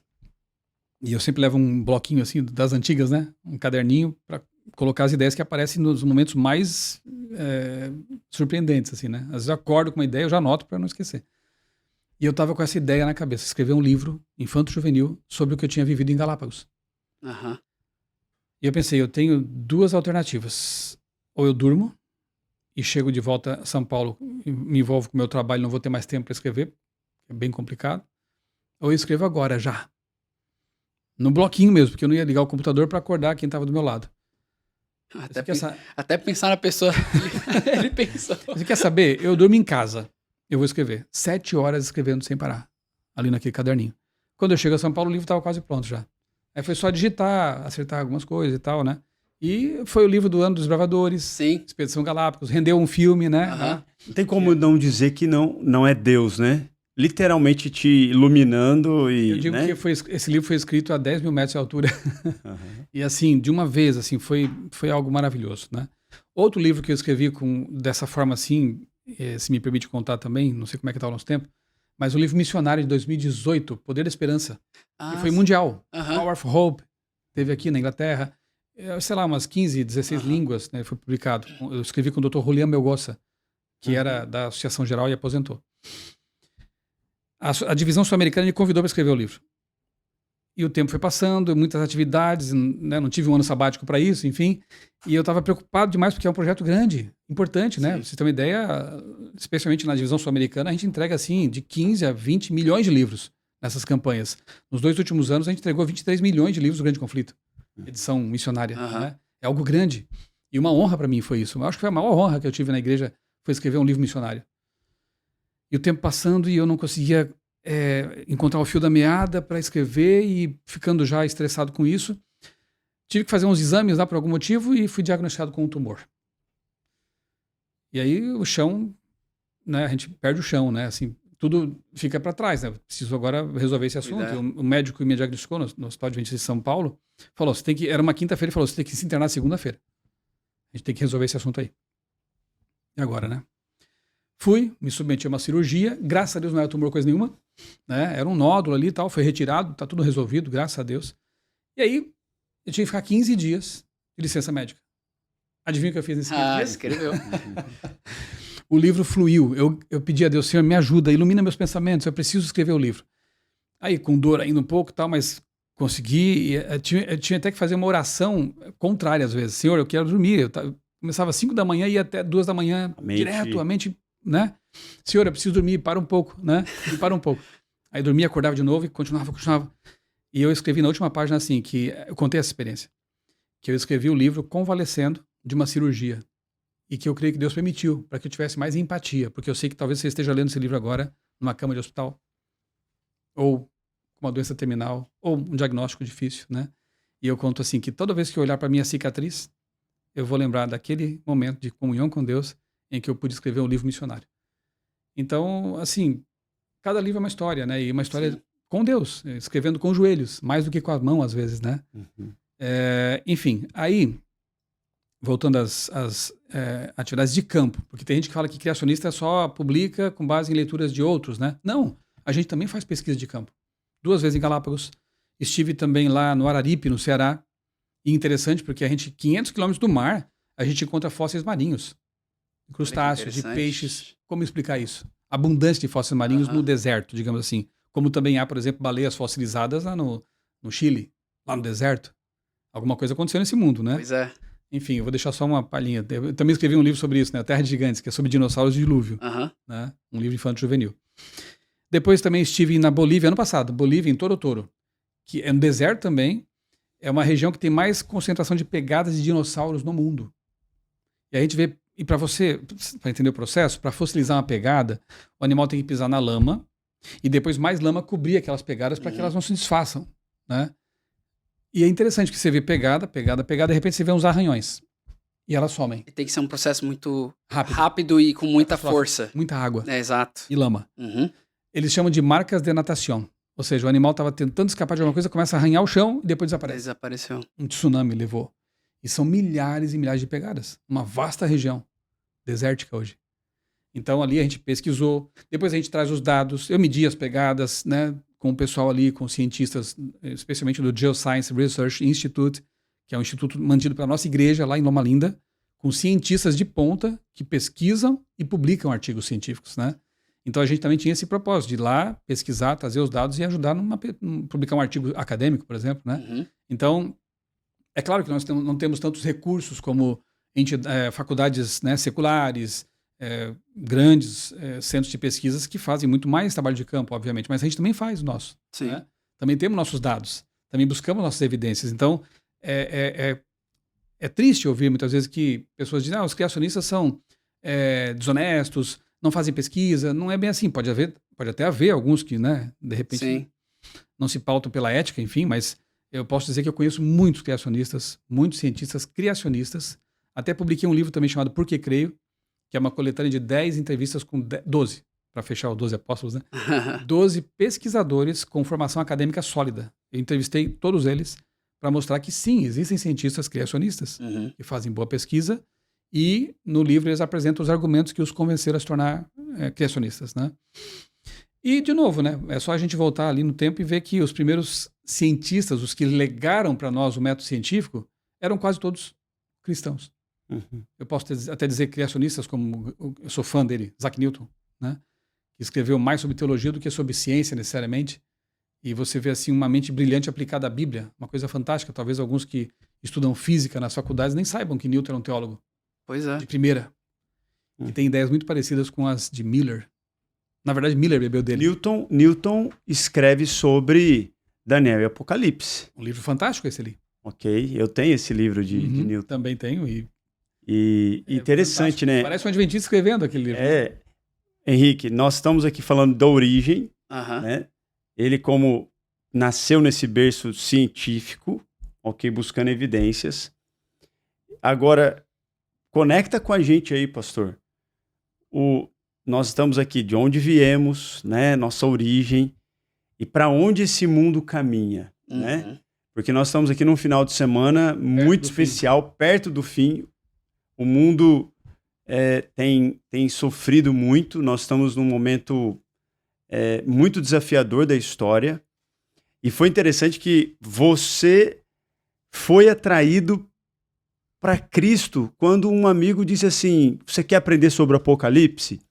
E eu sempre levo um bloquinho assim das antigas, né? Um caderninho para colocar as ideias que aparecem nos momentos mais surpreendentes, assim, né? Às vezes eu acordo com uma ideia, eu já anoto para não esquecer. E eu tava com essa ideia na cabeça, escrever um livro infanto-juvenil sobre o que eu tinha vivido em Galápagos. E eu pensei, eu tenho 2 alternativas. Ou eu durmo e chego de volta a São Paulo, me envolvo com o meu trabalho, não vou ter mais tempo para escrever, é bem complicado. Ou eu escrevo agora, já. No bloquinho mesmo, porque eu não ia ligar o computador para acordar quem estava do meu lado. Até pensar na pessoa, ele pensou. Você quer saber? Eu durmo em casa, eu vou escrever. 7 horas escrevendo sem parar, ali naquele caderninho. Quando eu chego a São Paulo, o livro estava quase pronto já. Aí foi só digitar, acertar algumas coisas e tal, né? E foi o livro do Ano dos Bravadores, Sim. Expedição Galápagos, rendeu um filme, né? Não tem como não dizer que não é Deus, né? Literalmente te iluminando e... Eu digo, né? que esse livro foi escrito a 10 mil metros de altura. E assim, de uma vez, assim, foi algo maravilhoso, né? Outro livro que eu escrevi dessa forma assim, se me permite contar também, não sei como é que está o nosso tempo, mas o livro Missionário de 2018, Poder da Esperança, que foi mundial. Power of Hope, teve aqui na Inglaterra, sei lá, umas 15, 16 línguas, né, foi publicado. Eu escrevi com o Dr. Julián Melgoza, que era da Associação Geral e aposentou. A divisão sul-americana me convidou para escrever o livro. E o tempo foi passando, muitas atividades, né? Não tive um ano sabático para isso, enfim. E eu estava preocupado demais, porque é um projeto grande, importante, né? Sim. Pra vocês terem uma ideia, especialmente na divisão sul-americana, a gente entrega, assim, de 15 a 20 milhões de livros nessas campanhas. Nos 2 últimos anos, a gente entregou 23 milhões de livros do Grande Conflito, edição missionária, né? É algo grande. E uma honra para mim foi isso. Eu acho que foi a maior honra que eu tive na igreja, foi escrever um livro missionário. E o tempo passando e eu não conseguia encontrar o fio da meada para escrever e ficando já estressado com isso. Tive que fazer uns exames lá por algum motivo e fui diagnosticado com um tumor. E aí o chão, né, a gente perde o chão, né, assim, tudo fica para trás, né, preciso agora resolver esse assunto. O médico que me diagnosticou no Hospital Adventista de São Paulo falou, era uma quinta-feira, ele falou, você tem que se internar segunda-feira. A gente tem que resolver esse assunto aí. E agora, né? Fui, me submeti a uma cirurgia, graças a Deus não era tumor coisa nenhuma, né? Era um nódulo ali e tal, foi retirado, tá tudo resolvido, graças a Deus. E aí, eu tinha que ficar 15 dias de licença médica. Adivinha o que eu fiz nesses 15 dias? Escreveu. O livro fluiu, eu pedi a Deus, Senhor, me ajuda, ilumina meus pensamentos, eu preciso escrever o livro. Aí, com dor ainda um pouco e tal, mas consegui, eu tinha até que fazer uma oração contrária às vezes. Senhor, eu quero dormir. Eu começava às 5 da manhã e ia até 2 da manhã, direto, a mente, né? Senhor, eu preciso dormir, para um pouco, né? Para um pouco. Aí dormia, acordava de novo e continuava. E eu escrevi na última página assim, que eu contei essa experiência, que eu escrevi o livro convalescendo de uma cirurgia e que eu creio que Deus permitiu para que eu tivesse mais empatia, porque eu sei que talvez você esteja lendo esse livro agora numa cama de hospital ou com uma doença terminal ou um diagnóstico difícil, né? E eu conto assim que toda vez que eu olhar para minha cicatriz, eu vou lembrar daquele momento de comunhão com Deus em que eu pude escrever um livro missionário. Então, assim, cada livro é uma história, né? E uma história Sim. com Deus, escrevendo com os joelhos, mais do que com a mão, às vezes, né? Uhum. Enfim, aí, voltando às atividades de campo, porque tem gente que fala que criacionista só publica com base em leituras de outros, né? Não, a gente também faz pesquisa de campo. 2 vezes em Galápagos. Estive também lá no Araripe, no Ceará. E interessante porque a gente, 500 quilômetros do mar, a gente encontra fósseis marinhos. Crustáceos, de peixes. Como explicar isso? Abundância de fósseis marinhos no deserto, digamos assim. Como também há, por exemplo, baleias fossilizadas lá no Chile, lá no deserto. Alguma coisa aconteceu nesse mundo, né? Pois é. Enfim, eu vou deixar só uma palhinha. Eu também escrevi um livro sobre isso, né? A Terra de Gigantes, que é sobre dinossauros de dilúvio. Né? Um livro infanto-juvenil. Depois também estive na Bolívia, ano passado. Bolívia, em Toro, que é no deserto também. É uma região que tem mais concentração de pegadas de dinossauros no mundo. E a gente vê, e para entender o processo, para fossilizar uma pegada, o animal tem que pisar na lama e depois mais lama cobrir aquelas pegadas para que elas não se desfaçam, né? E é interessante que você vê pegada, de repente você vê uns arranhões e elas somem. E tem que ser um processo muito rápido e com muita força. Muita água. Exato. E lama. Eles chamam de marcas de natação. Ou seja, o animal estava tentando escapar de alguma coisa, começa a arranhar o chão e depois desaparece. Desapareceu. Um tsunami levou. E são milhares e milhares de pegadas. Uma vasta região desértica hoje. Então ali a gente pesquisou, depois a gente traz os dados, eu medi as pegadas, né, com o pessoal ali, com cientistas, especialmente do Geoscience Research Institute, que é um instituto mantido pela nossa igreja lá em Loma Linda, com cientistas de ponta que pesquisam e publicam artigos científicos, né? Então a gente também tinha esse propósito de ir lá pesquisar, trazer os dados e ajudar publicar um artigo acadêmico, por exemplo, né? Então, é claro que nós não temos tantos recursos como faculdades, né, seculares, grandes centros de pesquisas que fazem muito mais trabalho de campo, obviamente, mas a gente também faz o nosso. Sim. Né? Também temos nossos dados, também buscamos nossas evidências. Então, é triste ouvir muitas vezes que pessoas dizem os criacionistas são desonestos, não fazem pesquisa. Não é bem assim. Pode até haver alguns que, né, de repente, Sim. não se pautam pela ética, enfim, mas eu posso dizer que eu conheço muitos criacionistas, muitos cientistas criacionistas. Até publiquei um livro também chamado Por que Creio, que é uma coletânea de 10 entrevistas com 12, para fechar os 12 apóstolos, né? 12 pesquisadores com formação acadêmica sólida. Eu entrevistei todos eles para mostrar que sim, existem cientistas criacionistas que fazem boa pesquisa e no livro eles apresentam os argumentos que os convenceram a se tornar criacionistas, né? E, de novo, né, é só a gente voltar ali no tempo e ver que os primeiros cientistas, os que legaram para nós o método científico, eram quase todos cristãos. Eu posso até dizer criacionistas, como eu sou fã dele, Isaac Newton, né, que escreveu mais sobre teologia do que sobre ciência, necessariamente, E você vê assim uma mente brilhante aplicada à Bíblia, uma coisa fantástica. Talvez alguns que estudam física nas faculdades nem saibam que Newton era um teólogo Pois é. de primeira. E tem ideias muito parecidas com as de Miller. Na verdade, Miller bebeu dele. Newton escreve sobre Daniel e Apocalipse. Um livro fantástico esse ali. Ok, eu tenho esse livro de Newton. Também tenho. E interessante, fantástico. né? Parece um adventista escrevendo aquele livro. Henrique, nós estamos aqui falando da origem, Aham. né? Ele como nasceu nesse berço científico, ok, buscando evidências. Agora, conecta com a gente aí, pastor. Nós estamos aqui de onde viemos, né? Nossa origem e para onde esse mundo caminha, né? Porque nós estamos aqui num final de semana muito especial, perto do fim. O mundo tem sofrido muito. Nós estamos num momento muito desafiador da história. E foi interessante que você foi atraído para Cristo quando um amigo disse assim: você quer aprender sobre o Apocalipse?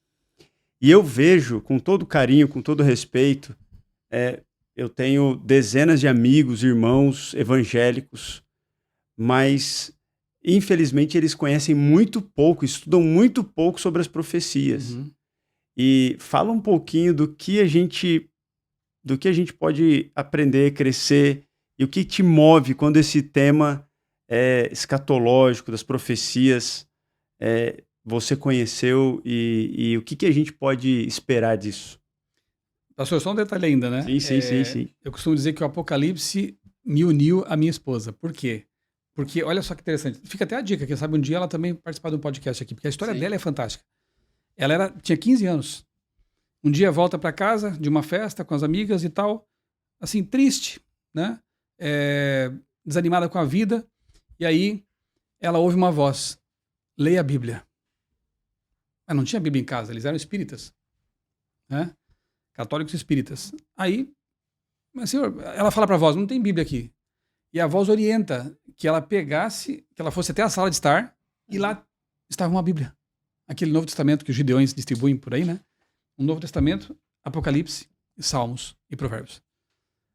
E eu vejo, com todo carinho, com todo respeito, eu tenho dezenas de amigos, irmãos evangélicos, mas infelizmente eles conhecem muito pouco, estudam muito pouco sobre as profecias. E fala um pouquinho do que a gente pode aprender, crescer, e o que te move quando esse tema escatológico das profecias você conheceu e o que a gente pode esperar disso? Pastor, só um detalhe ainda, né? Sim. Eu costumo dizer que o Apocalipse me uniu à minha esposa. Por quê? Porque, olha só que interessante. Fica até a dica, quem sabe um dia ela também participar de um podcast aqui, porque a história dela é fantástica. Ela tinha 15 anos. Um dia volta para casa de uma festa com as amigas e tal, assim, triste, né? Desanimada com a vida. E aí ela ouve uma voz: leia a Bíblia. Mas não tinha Bíblia em casa, eles eram espíritas, né? Católicos espíritas. Aí, mas senhor, ela fala para a voz: não tem Bíblia aqui. E a voz orienta que ela pegasse, que ela fosse até a sala de estar, e lá estava uma Bíblia. Aquele Novo Testamento que os gideões distribuem por aí, né? Um Novo Testamento, Apocalipse, Salmos e Provérbios.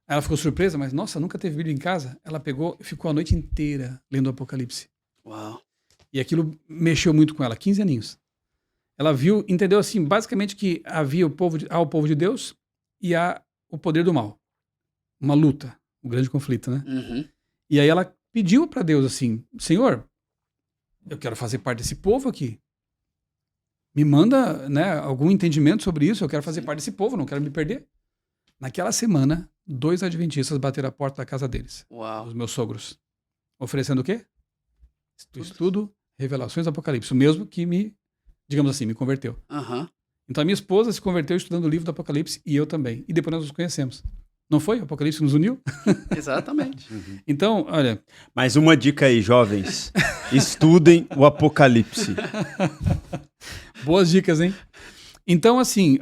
Ela ficou surpresa, mas nossa, nunca teve Bíblia em casa. Ela pegou e ficou a noite inteira lendo o Apocalipse. Uau. E aquilo mexeu muito com ela, 15 aninhos. Ela viu, entendeu assim, basicamente que havia o povo de Deus e o poder do mal. Uma luta, um grande conflito, né? E aí ela pediu para Deus assim: Senhor, eu quero fazer parte desse povo aqui. Me manda, né, algum entendimento sobre isso, eu quero fazer parte desse povo, não quero me perder. Naquela semana, 2 adventistas bateram a porta da casa deles. Uau. Os meus sogros. Oferecendo o quê? Estudo, Revelações do Apocalipse. O mesmo que digamos assim, me converteu. Então a minha esposa se converteu estudando o livro do Apocalipse e eu também. E depois nós nos conhecemos. Não foi? O Apocalipse nos uniu? Exatamente. Então, olha... Mais uma dica aí, jovens. Estudem o Apocalipse. Boas dicas, hein? Então, assim,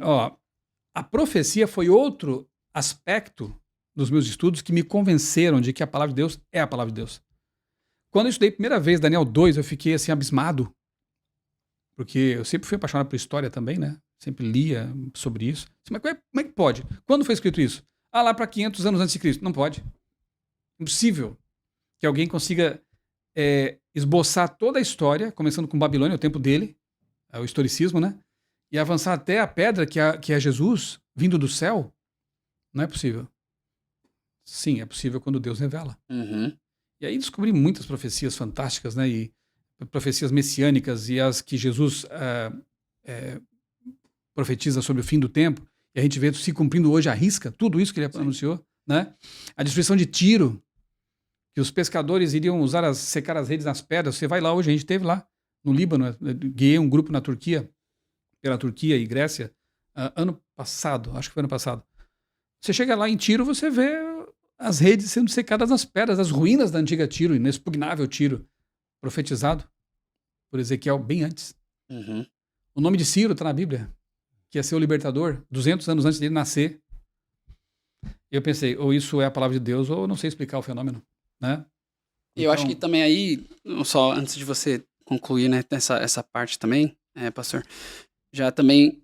a profecia foi outro aspecto dos meus estudos que me convenceram de que a palavra de Deus é a palavra de Deus. Quando eu estudei a primeira vez Daniel 2, eu fiquei assim abismado. Porque eu sempre fui apaixonado por história também, né? Sempre lia sobre isso. Mas como é que pode? Quando foi escrito isso? Lá para 500 anos antes de Cristo. Não pode. Impossível que alguém consiga esboçar toda a história, começando com Babilônia, o tempo dele, o historicismo, né? E avançar até a pedra que é Jesus, vindo do céu. Não é possível. Sim, é possível quando Deus revela. E aí descobri muitas profecias fantásticas, né? E profecias messiânicas e as que Jesus profetiza sobre o fim do tempo. E a gente vê se cumprindo hoje à risca, tudo isso que ele anunciou, né? A destruição de Tiro, que os pescadores iriam secar as redes nas pedras. Você vai lá hoje, a gente esteve lá no Líbano, guiei um grupo na Turquia, pela Turquia e Grécia, ano passado, acho que foi ano passado. Você chega lá em Tiro, você vê as redes sendo secadas nas pedras, as ruínas da antiga Tiro, inexpugnável Tiro, profetizado por Ezequiel bem antes. O nome de Ciro está na Bíblia, que ia ser o libertador, 200 anos antes dele nascer. Eu pensei, ou isso é a palavra de Deus, ou eu não sei explicar o fenômeno, né? Eu acho que também aí, só antes de você concluir, né, essa parte também, pastor, já também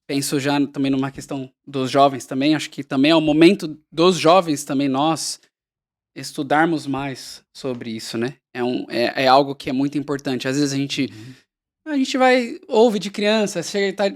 penso já também numa questão dos jovens também, acho que também é o momento dos jovens também nós estudarmos mais sobre isso, né? É algo que é muito importante. Às vezes a gente ouve de criança,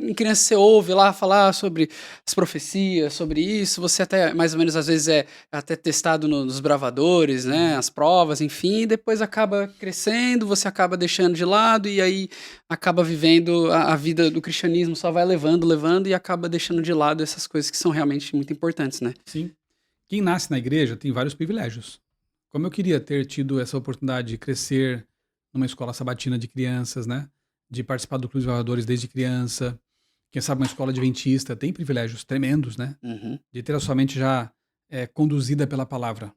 em criança você ouve lá falar sobre as profecias, sobre isso, você até, mais ou menos, às vezes é até testado nos bravadores, né, as provas, enfim, e depois acaba crescendo, você acaba deixando de lado, e aí acaba vivendo a vida do cristianismo, só vai levando, e acaba deixando de lado essas coisas que são realmente muito importantes, né? Sim. Quem nasce na igreja tem vários privilégios. Como eu queria ter tido essa oportunidade de crescer numa escola sabatina de crianças, né? De participar do Clube de Valores desde criança. Quem sabe uma escola adventista tem privilégios tremendos, né? De ter a sua mente já conduzida pela palavra.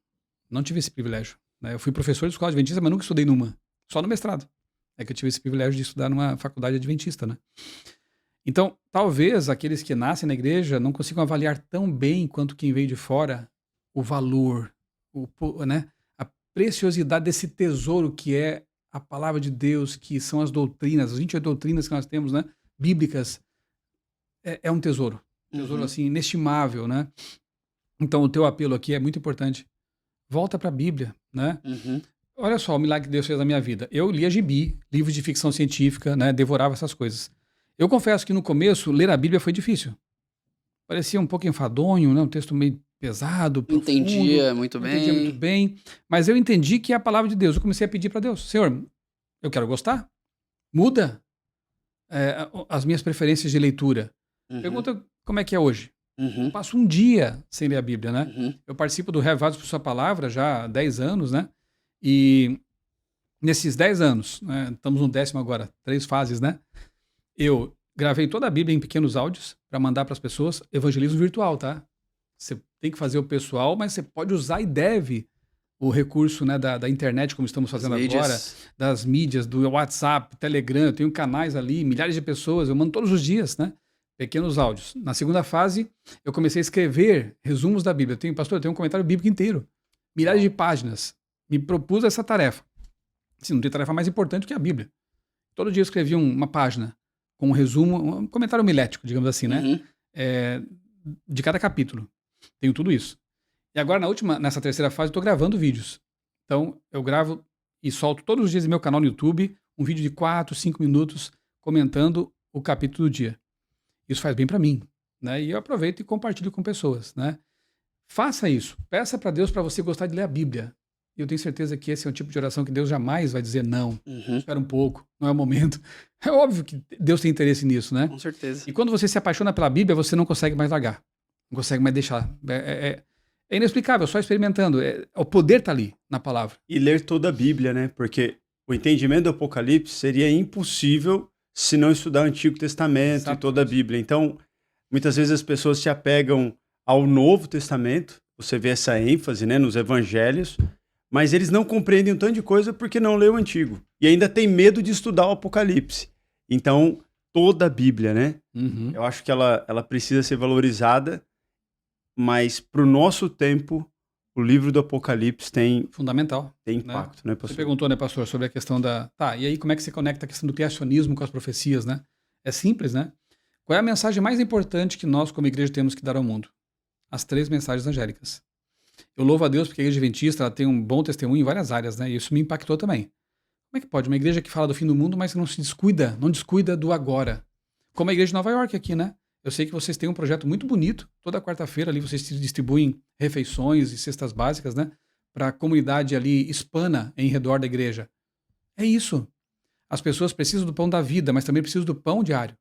Não tive esse privilégio, né? Eu fui professor de escola adventista, mas nunca estudei numa. Só no mestrado. É que eu tive esse privilégio de estudar numa faculdade adventista, né? Então, talvez aqueles que nascem na igreja não consigam avaliar tão bem quanto quem veio de fora o valor, né? A preciosidade desse tesouro que é a palavra de Deus, que são as doutrinas, as 28 doutrinas que nós temos, né, bíblicas, é um tesouro. Um tesouro, assim, inestimável, né? Então, o teu apelo aqui é muito importante. Volta para a Bíblia, né? Olha só o milagre que Deus fez na minha vida. Eu lia gibi, livros de ficção científica, né? Devorava essas coisas. Eu confesso que no começo, ler a Bíblia foi difícil. Parecia um pouco enfadonho, né? Um texto meio pesado, profundo. Entendia muito bem. Mas eu entendi que é a palavra de Deus. Eu comecei a pedir para Deus, Senhor, eu quero gostar. Muda as minhas preferências de leitura. Pergunta como é que é hoje. Eu passo um dia sem ler a Bíblia, né? Eu participo do Revados por Sua Palavra já há 10 anos, né? E nesses 10 anos, né, estamos no 10º agora, 3 fases, né? Eu gravei toda a Bíblia em pequenos áudios para mandar para as pessoas. Evangelismo virtual, tá? Você tem que fazer o pessoal, mas você pode usar e deve o recurso, né, da internet, como estamos fazendo agora, das mídias, do WhatsApp, Telegram. Eu tenho canais ali, milhares de pessoas, eu mando todos os dias, né? Pequenos áudios. Na segunda fase, eu comecei a escrever resumos da Bíblia. Pastor, eu tenho um comentário bíblico inteiro. Milhares de páginas. Me propus essa tarefa. Assim, não tem tarefa mais importante que a Bíblia. Todo dia eu escrevi uma página com um resumo, um comentário homilético, digamos assim, né? De cada capítulo. Tenho tudo isso. E agora, nessa terceira fase, eu estou gravando vídeos. Então, eu gravo e solto todos os dias no meu canal no YouTube um vídeo de 4, 5 minutos comentando o capítulo do dia. Isso faz bem para mim, né? E eu aproveito e compartilho com pessoas, né? Faça isso. Peça para Deus para você gostar de ler a Bíblia. E eu tenho certeza que esse é um tipo de oração que Deus jamais vai dizer não. Espera um pouco, não é o momento. É óbvio que Deus tem interesse nisso, né? Com certeza. E quando você se apaixona pela Bíblia, você não consegue mais largar. Não consegue mais deixar. É inexplicável, só experimentando. O poder está ali, na palavra. E ler toda a Bíblia, né? Porque o entendimento do Apocalipse seria impossível se não estudar o Antigo Testamento e toda a Bíblia. Então, muitas vezes as pessoas se apegam ao Novo Testamento, você vê essa ênfase, né, nos evangelhos, mas eles não compreendem um tanto de coisa porque não lê o Antigo. E ainda tem medo de estudar o Apocalipse. Então, toda a Bíblia, né? Eu acho que ela precisa ser valorizada, mas para o nosso tempo, o livro do Apocalipse tem... Fundamental. Tem impacto, né, pastor? Você perguntou, né, pastor, sobre a questão da... Tá, e aí como é que você conecta a questão do criacionismo com as profecias, né? É simples, né? Qual é a mensagem mais importante que nós, como igreja, temos que dar ao mundo? As 3 mensagens angélicas. Eu louvo a Deus porque a igreja adventista ela tem um bom testemunho em várias áreas, né? E isso me impactou também. Como é que pode? Uma igreja que fala do fim do mundo, mas não se descuida, não descuida do agora. Como a igreja de Nova York aqui, né? Eu sei que vocês têm um projeto muito bonito. Toda quarta-feira ali vocês distribuem refeições e cestas básicas, né? Para a comunidade ali hispana em redor da igreja. É isso. As pessoas precisam do pão da vida, mas também precisam do pão diário.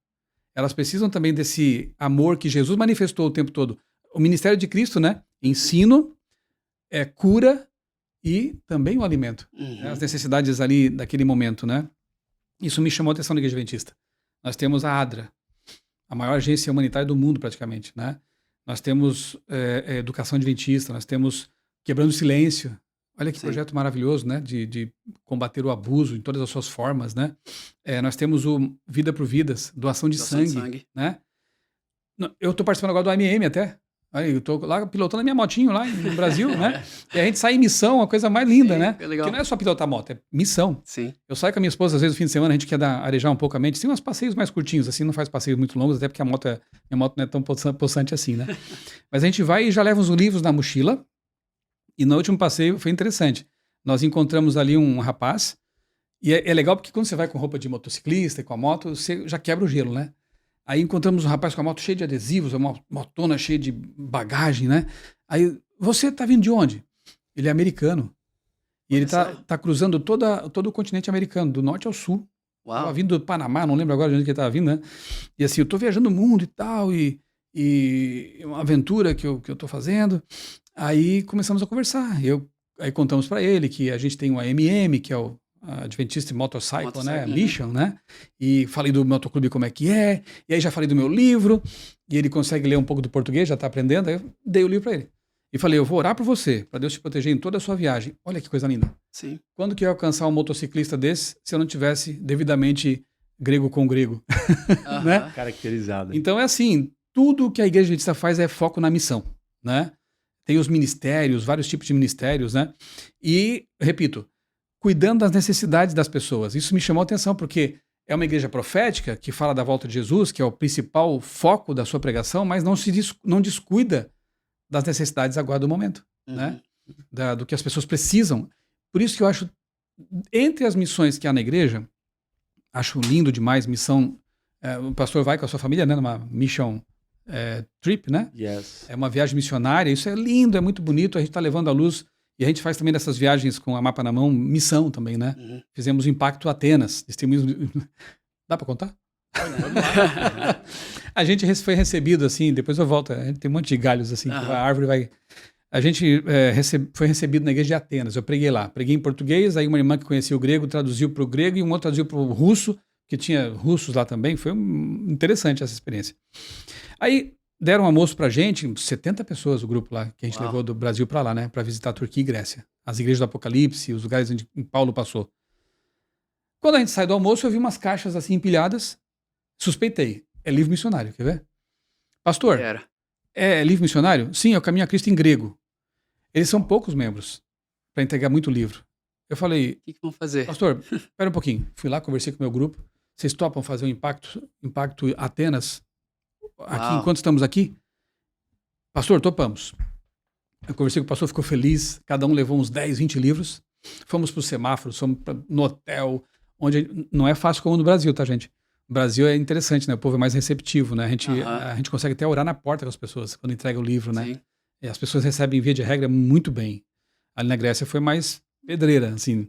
Elas precisam também desse amor que Jesus manifestou o tempo todo. O ministério de Cristo, né? Ensino, cura e também o alimento. As necessidades ali daquele momento, né? Isso me chamou a atenção na Igreja Adventista. Nós temos a ADRA, a maior agência humanitária do mundo praticamente, né? Nós temos Educação Adventista, nós temos Quebrando o Silêncio. Olha que projeto maravilhoso, né? De combater o abuso em todas as suas formas, né? Nós temos o Vida por Vidas, doação de sangue, né? Eu estou participando agora do AMM até. Aí eu tô lá pilotando a minha motinho lá no Brasil, né? E a gente sai em missão, uma coisa mais linda, Sim, né? é legal. Porque não é só pilotar moto, é missão. Sim. Eu saio com a minha esposa, às vezes, no fim de semana, a gente quer arejar um pouco a mente. Tem uns passeios mais curtinhos, assim, não faz passeios muito longos, até porque minha moto não é tão possante assim, né? Mas a gente vai e já leva uns livros na mochila. E no último passeio foi interessante. Nós encontramos ali um rapaz, e é legal porque quando você vai com roupa de motociclista e com a moto, você já quebra o gelo, né? Aí encontramos um rapaz com a moto cheia de adesivos, uma motona cheia de bagagem, né? Aí, você tá vindo de onde? Ele é americano. E ele tá cruzando todo o continente americano, do norte ao sul. Uau. Tava vindo do Panamá, não lembro agora de onde que ele tava vindo, né? E assim, eu tô viajando o mundo e tal, e uma aventura que eu tô fazendo. Aí começamos a conversar. Aí contamos para ele que a gente tem um AMM, que é o Adventist Motorcycle, né? Mission, né? E falei do motoclube como é que é. E aí já falei do meu livro. E ele consegue ler um pouco do português, já tá aprendendo. Aí eu dei o livro para ele. E falei, eu vou orar por você, para Deus te proteger em toda a sua viagem. Olha que coisa linda. Sim. Quando que eu ia alcançar um motociclista desse se eu não tivesse devidamente grego com grego? Né? Caracterizado. Então é assim, tudo que a Igreja Adventista faz é foco na missão, né? Tem os ministérios, vários tipos de ministérios, né? E, repito, cuidando das necessidades das pessoas. Isso me chamou a atenção, porque é uma igreja profética que fala da volta de Jesus, que é o principal foco da sua pregação, mas não descuida das necessidades agora do momento, né? Do que as pessoas precisam. Por isso que eu acho, entre as missões que há na igreja, acho lindo demais missão. O pastor vai com a sua família, né? Numa mission trip, né? Yes. É uma viagem missionária. Isso é lindo, é muito bonito. A gente está levando à luz. E a gente faz também dessas viagens com a mapa na mão, missão também, né? Fizemos o Impacto Atenas. Dá para contar? A gente foi recebido assim, depois eu volto, a gente tem um monte de galhos assim, que a árvore vai... A gente foi recebido na igreja de Atenas, eu preguei lá, preguei em português, aí uma irmã que conhecia o grego traduziu para o grego e um outro traduziu para o russo, que tinha russos lá também, foi interessante essa experiência. Aí deram um almoço pra gente, 70 pessoas o grupo lá, que a gente levou do Brasil para lá, né, para visitar a Turquia e Grécia, as igrejas do Apocalipse, os lugares onde Paulo passou. Quando a gente sai do almoço, eu vi umas caixas assim empilhadas, suspeitei, é livro missionário, quer ver? Pastor, é livro missionário? Sim, é o Caminho a Cristo em grego. Eles são poucos membros para entregar muito livro. Eu falei, o que vão fazer? Pastor, espera um pouquinho. Fui lá, conversei com o meu grupo. Vocês topam fazer um impacto Atenas aqui enquanto estamos aqui? Pastor, topamos. Eu conversei com o pastor, ficou feliz. Cada um levou uns 10, 20 livros. Fomos para os semáforos, fomos no hotel, onde não é fácil como no Brasil, tá, gente? O Brasil é interessante, né? O povo é mais receptivo, né? A gente consegue até orar na porta com as pessoas quando entrega o livro, né? Sim. E as pessoas recebem, via de regra, muito bem. Ali na Grécia foi mais pedreira, assim.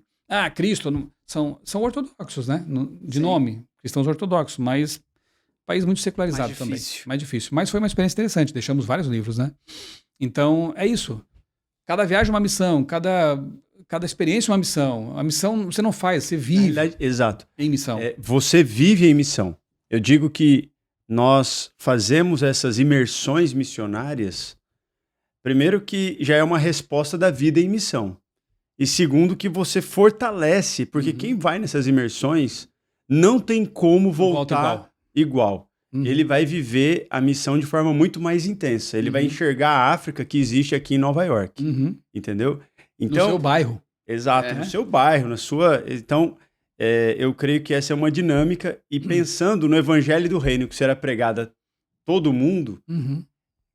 Cristo, são ortodoxos, né? De nome, cristãos ortodoxos, mas país muito secularizado também. Mais difícil. Mas foi uma experiência interessante, deixamos vários livros, né? Então, é isso. Cada viagem é uma missão, cada experiência é uma missão. A missão você não faz, você vive. Exato. Em missão. Você vive em missão. Eu digo que nós fazemos essas imersões missionárias, primeiro que já é uma resposta da vida em missão. E segundo que você fortalece, porque quem vai nessas imersões não tem como voltar igual. Ele vai viver a missão de forma muito mais intensa. Ele vai enxergar a África que existe aqui em Nova York. Entendeu? Então, no seu bairro. Exato, no seu bairro, na sua... Então, eu creio que essa é uma dinâmica. E pensando no Evangelho do Reino, que será pregado a todo mundo,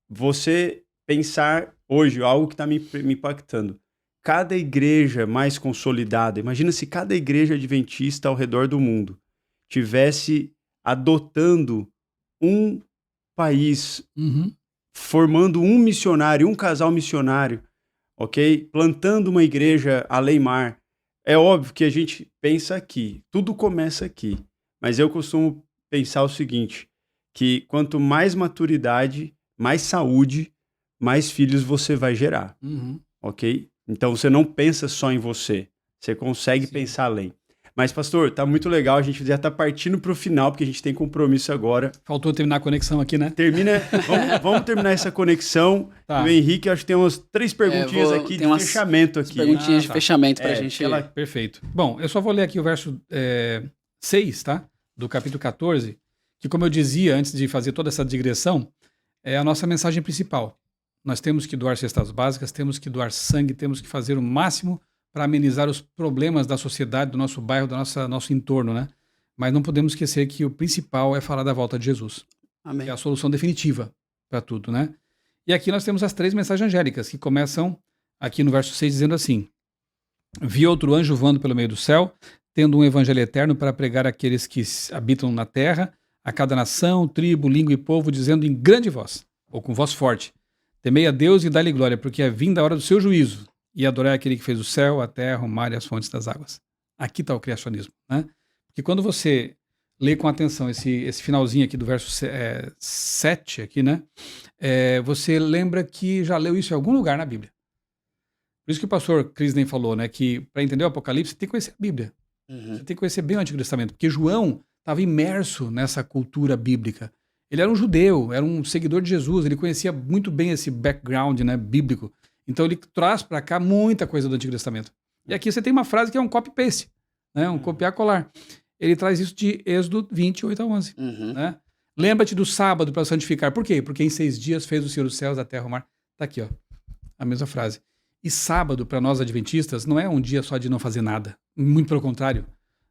você pensar hoje, algo que está me impactando. Cada igreja mais consolidada, imagina se cada igreja adventista ao redor do mundo tivesse adotando um país, formando um missionário, um casal missionário, ok? Plantando uma igreja além-mar. É óbvio que a gente pensa aqui, tudo começa aqui, mas eu costumo pensar o seguinte, que quanto mais maturidade, mais saúde, mais filhos você vai gerar, ok? Então você não pensa só em você, você consegue pensar além. Mas, pastor, tá muito legal, a gente já tá partindo pro final, porque a gente tem compromisso agora. Faltou terminar a conexão aqui, né? Vamos terminar essa conexão. Tá. O Henrique, acho que tem umas 3 perguntinhas aqui de fechamento. Perguntinhas de fechamento pra gente... Perfeito. Bom, eu só vou ler aqui o verso 6, tá? Do capítulo 14, que como eu dizia antes de fazer toda essa digressão, é a nossa mensagem principal. Nós temos que doar cestas básicas, temos que doar sangue, temos que fazer o máximo para amenizar os problemas da sociedade, do nosso bairro, do nosso entorno, né? Mas não podemos esquecer que o principal é falar da volta de Jesus, Amém. que é a solução definitiva para tudo, né? E aqui nós temos as 3 mensagens angélicas, que começam aqui no verso 6, dizendo assim: vi outro anjo voando pelo meio do céu, tendo um evangelho eterno para pregar àqueles que habitam na terra, a cada nação, tribo, língua e povo, dizendo em grande voz, ou com voz forte: temei a Deus e dá-lhe glória, porque é vinda a hora do seu juízo, e adorai aquele que fez o céu, a terra, o mar e as fontes das águas. Aqui está o criacionismo, né? Porque quando você lê com atenção esse finalzinho aqui do verso 7, aqui, né? Você lembra que já leu isso em algum lugar na Bíblia. Por isso que o pastor Crisney falou, né? Que para entender o Apocalipse, você tem que conhecer a Bíblia. Você tem que conhecer bem o Antigo Testamento, porque João estava imerso nessa cultura bíblica. Ele era um judeu, era um seguidor de Jesus, ele conhecia muito bem esse background, né, bíblico. Então ele traz para cá muita coisa do Antigo Testamento. E aqui você tem uma frase que é um copy-paste, né, um copiar-colar. Ele traz isso de Êxodo 28 a 11. Né? Lembra-te do sábado para santificar. Por quê? Porque em 6 dias fez o Senhor os céus, a terra, o mar. Está aqui, ó, a mesma frase. E sábado, para nós adventistas, não é um dia só de não fazer nada. Muito pelo contrário.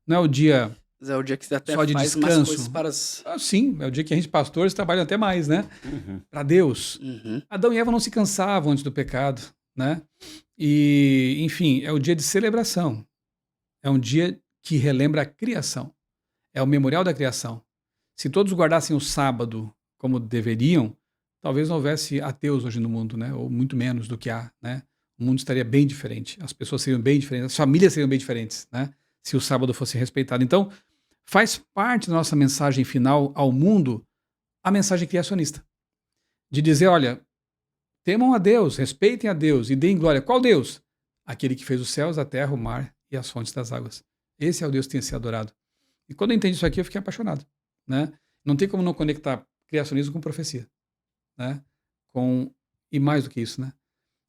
Não é o dia... É o dia que você até só de faz mais descanso. coisas para as... Sim, é o dia que a gente, pastores, trabalham até mais, né? Para Deus. Adão e Eva não se cansavam antes do pecado, né? E, enfim, é o dia de celebração. É um dia que relembra a criação. É o memorial da criação. Se todos guardassem o sábado como deveriam, talvez não houvesse ateus hoje no mundo, né? Ou muito menos do que há, né? O mundo estaria bem diferente. As pessoas seriam bem diferentes. As famílias seriam bem diferentes, né? Se o sábado fosse respeitado. Então, faz parte da nossa mensagem final ao mundo a mensagem criacionista. De dizer, olha, temam a Deus, respeitem a Deus e deem glória. Qual Deus? Aquele que fez os céus, a terra, o mar e as fontes das águas. Esse é o Deus que tem que ser adorado. E quando eu entendi isso aqui, eu fiquei apaixonado. Né? Não tem como não conectar criacionismo com profecia. Né? E mais do que isso, né?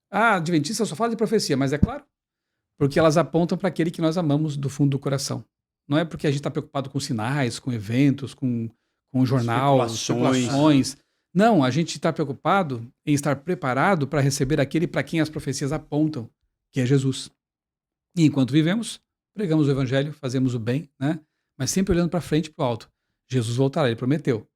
Adventista só fala de profecia, mas é claro, porque elas apontam para aquele que nós amamos do fundo do coração. Não é porque a gente está preocupado com sinais, com eventos, com jornal, especulações. Não, a gente está preocupado em estar preparado para receber aquele para quem as profecias apontam, que é Jesus. E enquanto vivemos, pregamos o evangelho, fazemos o bem, né? Mas sempre olhando para frente e para o alto. Jesus voltará, ele prometeu.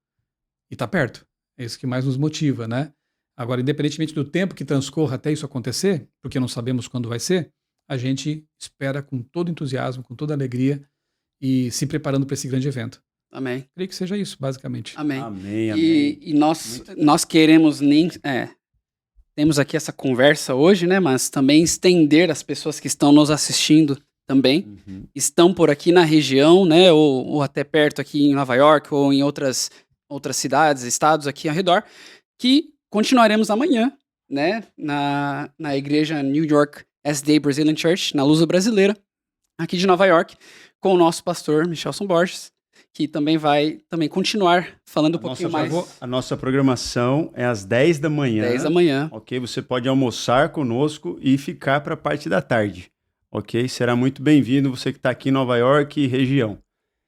E está perto. É isso que mais nos motiva, né? Agora, independentemente do tempo que transcorra até isso acontecer, porque não sabemos quando vai ser, a gente espera com todo entusiasmo, com toda alegria e se preparando para esse grande evento. Amém. Creio que seja isso, basicamente. Amém. Amém. E nós queremos temos aqui essa conversa hoje, né? Mas também estender as pessoas que estão nos assistindo também, estão por aqui na região, né? Ou até perto aqui em Nova York ou em outras cidades, estados aqui ao redor, que continuaremos amanhã, né? Na igreja New York SDA Brazilian Church, na Lusa Brasileira, aqui de Nova York, com o nosso pastor Michelson Borges, que também vai continuar falando um pouquinho mais. A nossa programação é às 10 da manhã. 10 da manhã. Ok, você pode almoçar conosco e ficar para a parte da tarde. Ok, será muito bem-vindo você que está aqui em Nova York e região.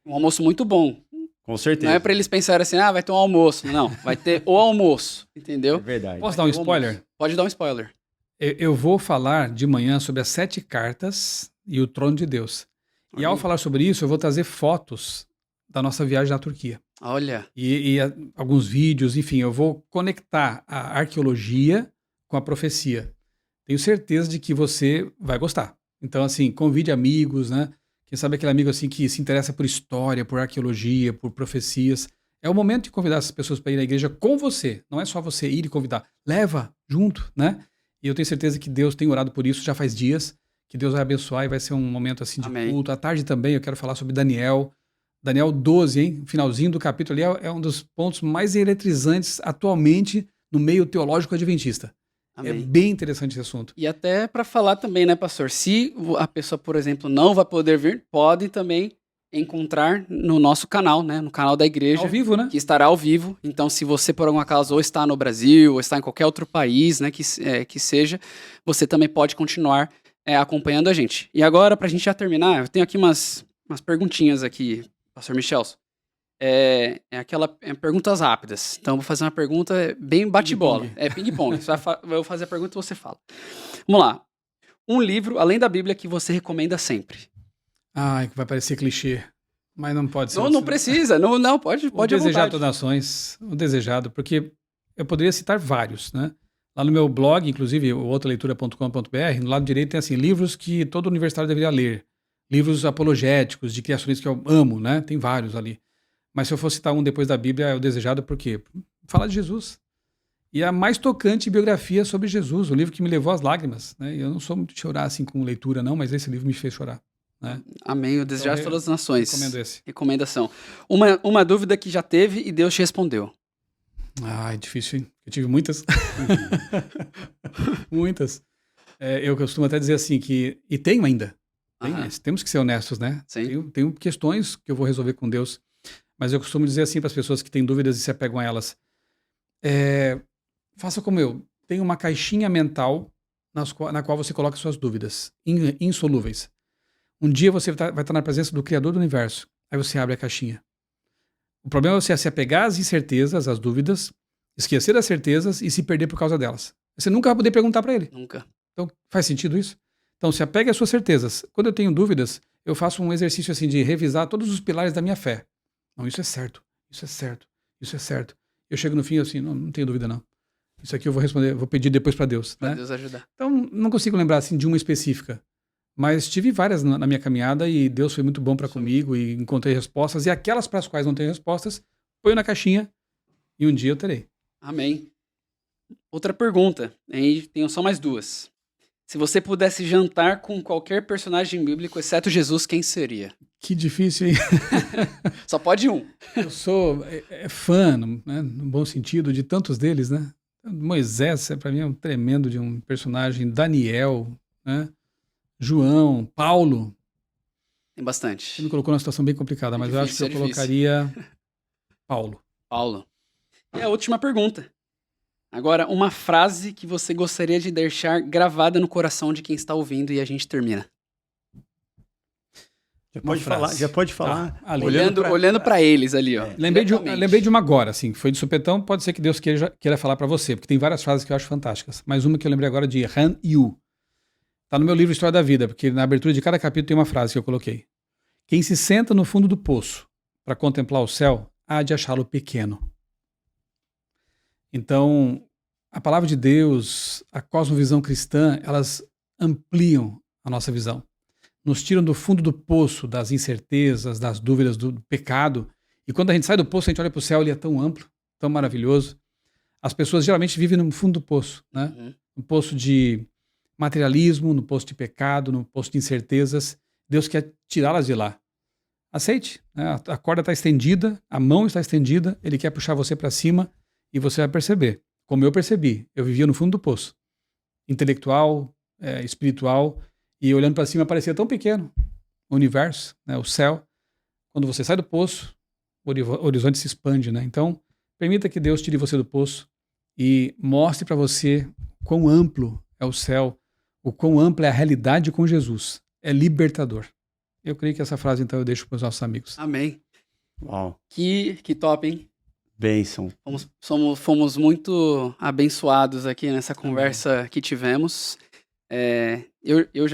Um almoço muito bom. Com certeza. Não é para eles pensarem assim, vai ter um almoço. Não, vai ter o almoço, entendeu? É verdade. Posso dar um spoiler? Pode dar um spoiler. Eu vou falar de manhã sobre as 7 cartas e o trono de Deus. E ao falar sobre isso, eu vou trazer fotos da nossa viagem na Turquia. Olha. E alguns vídeos, enfim, eu vou conectar a arqueologia com a profecia. Tenho certeza de que você vai gostar. Então, assim, convide amigos, né? Quem sabe aquele amigo assim que se interessa por história, por arqueologia, por profecias. É o momento de convidar essas pessoas para ir na igreja com você. Não é só você ir e convidar. Leva junto, né? E eu tenho certeza que Deus tem orado por isso já faz dias. Que Deus vai abençoar e vai ser um momento assim de culto. À tarde também eu quero falar sobre Daniel. Daniel 12, hein? O finalzinho do capítulo ali é um dos pontos mais eletrizantes atualmente no meio teológico adventista. Amém. É bem interessante esse assunto. E até para falar também, né, pastor? Se a pessoa, por exemplo, não vai poder vir, pode também encontrar no nosso canal, né? No canal da igreja. Ao vivo, né? Que estará ao vivo. Então, se você, por algum acaso, ou está no Brasil, ou está em qualquer outro país, né, que seja, você também pode continuar acompanhando a gente. E agora, para a gente já terminar, eu tenho aqui umas perguntinhas aqui, pastor Michelson. perguntas rápidas. Então, eu vou fazer uma pergunta bem bate-bola. Ping-pong. É ping-pong. Eu vou fazer a pergunta e você fala. Vamos lá. Um livro, além da Bíblia, que você recomenda sempre. Ai, que vai parecer clichê, mas não pode ser. Não precisa. Não, pode O à Desejado vontade. das Nações, o Desejado, porque eu poderia citar vários, né? Lá no meu blog, inclusive, o outraleitura.com.br, no lado direito tem assim, livros que todo universitário deveria ler. Livros apologéticos, de criações que eu amo, né? Tem vários ali. Mas se eu fosse citar um depois da Bíblia, é o Desejado, por quê? Fala de Jesus. E a mais tocante biografia sobre Jesus, o livro que me levou às lágrimas, né? Eu não sou muito de chorar assim com leitura, não, mas esse livro me fez chorar, né? Amém. O Desejado de Todas as Nações. Recomendo esse. Recomendação. Uma dúvida que já teve e Deus te respondeu. Ah, é difícil, hein? Eu tive muitas. Muitas. Eu costumo até dizer assim que... E tenho ainda. Temos que ser honestos, né? Sim. Tenho questões que eu vou resolver com Deus. Mas eu costumo dizer assim para as pessoas que têm dúvidas e se apegam a elas. Faça como eu. Tem uma caixinha mental na qual você coloca suas dúvidas. Insolúveis. Um dia você vai estar na presença do Criador do Universo. Aí você abre a caixinha. O problema é você se apegar às incertezas, às dúvidas, esquecer das certezas e se perder por causa delas. Você nunca vai poder perguntar para ele. Nunca. Então, faz sentido isso? Então, se apegue às suas certezas. Quando eu tenho dúvidas, eu faço um exercício assim de revisar todos os pilares da minha fé. Não, isso é certo, isso é certo, isso é certo. Eu chego no fim assim, não tenho dúvida não. Isso aqui eu vou responder, vou pedir depois para Deus. Para né? Deus ajudar. Então, não consigo lembrar assim de uma específica. Mas tive várias na minha caminhada e Deus foi muito bom para comigo e encontrei respostas. E aquelas para as quais não tenho respostas, ponho na caixinha e um dia eu terei. Amém. Outra pergunta. Aí tenho só mais duas. Se você pudesse jantar com qualquer personagem bíblico, exceto Jesus, quem seria? Que difícil, hein? Só pode um. Eu sou fã, né, no bom sentido, de tantos deles, né? Moisés, para mim, é um tremendo de um personagem. Daniel, né? João, Paulo. Tem bastante. Você me colocou numa situação bem complicada, mas eu acho que eu colocaria Paulo. E a última pergunta. Agora, uma frase que você gostaria de deixar gravada no coração de quem está ouvindo e a gente termina. Já pode falar. Olhando para eles ali, ó. Lembrei de uma agora, assim, foi de supetão, pode ser que Deus queira falar para você, porque tem várias frases que eu acho fantásticas. Mas uma que eu lembrei agora de Han Yu. Tá no meu livro História da Vida, porque na abertura de cada capítulo tem uma frase que eu coloquei. Quem se senta no fundo do poço para contemplar o céu, há de achá-lo pequeno. Então, a palavra de Deus, a cosmovisão cristã, elas ampliam a nossa visão. Nos tiram do fundo do poço, das incertezas, das dúvidas, do pecado. E quando a gente sai do poço, a gente olha para o céu, ele é tão amplo, tão maravilhoso. As pessoas geralmente vivem no fundo do poço, né? Uhum. No poço de materialismo, no poço de pecado, no poço de incertezas. Deus quer tirá-las de lá. Aceite, né? A corda está estendida, a mão está estendida, ele quer puxar você para cima e você vai perceber. Como eu percebi, eu vivia no fundo do poço. Intelectual, espiritual, e olhando para cima parecia tão pequeno. O universo, né? O céu. Quando você sai do poço, o horizonte se expande, né? Então, permita que Deus tire você do poço e mostre para você quão amplo é o céu, o quão ampla é a realidade com Jesus. É libertador. Eu creio que essa frase, então, eu deixo para os nossos amigos. Amém. Uau. Que top, hein? Bênção. Fomos muito abençoados aqui nessa conversa que tivemos. Eu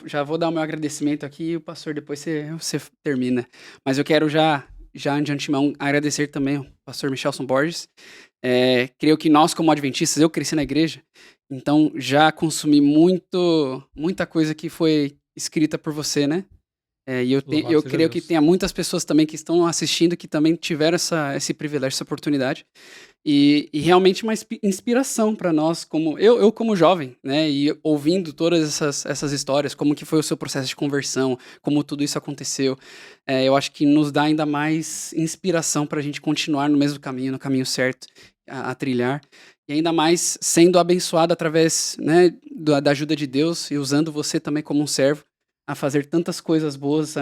já vou dar o meu agradecimento aqui e o pastor depois você termina. Mas eu quero já de antemão agradecer também ao pastor Michelson Borges. Creio que nós, como adventistas, eu cresci na igreja, então já consumi muita coisa que foi escrita por você, né? E eu creio que tenha muitas pessoas também que estão assistindo que também tiveram esse privilégio, essa oportunidade. E realmente uma inspiração para nós, como eu como jovem, né? E ouvindo todas essas histórias, como que foi o seu processo de conversão, como tudo isso aconteceu. Eu acho que nos dá ainda mais inspiração para a gente continuar no mesmo caminho, no caminho certo a trilhar. E ainda mais sendo abençoado através, né, da ajuda de Deus e usando você também como um servo a fazer tantas coisas boas,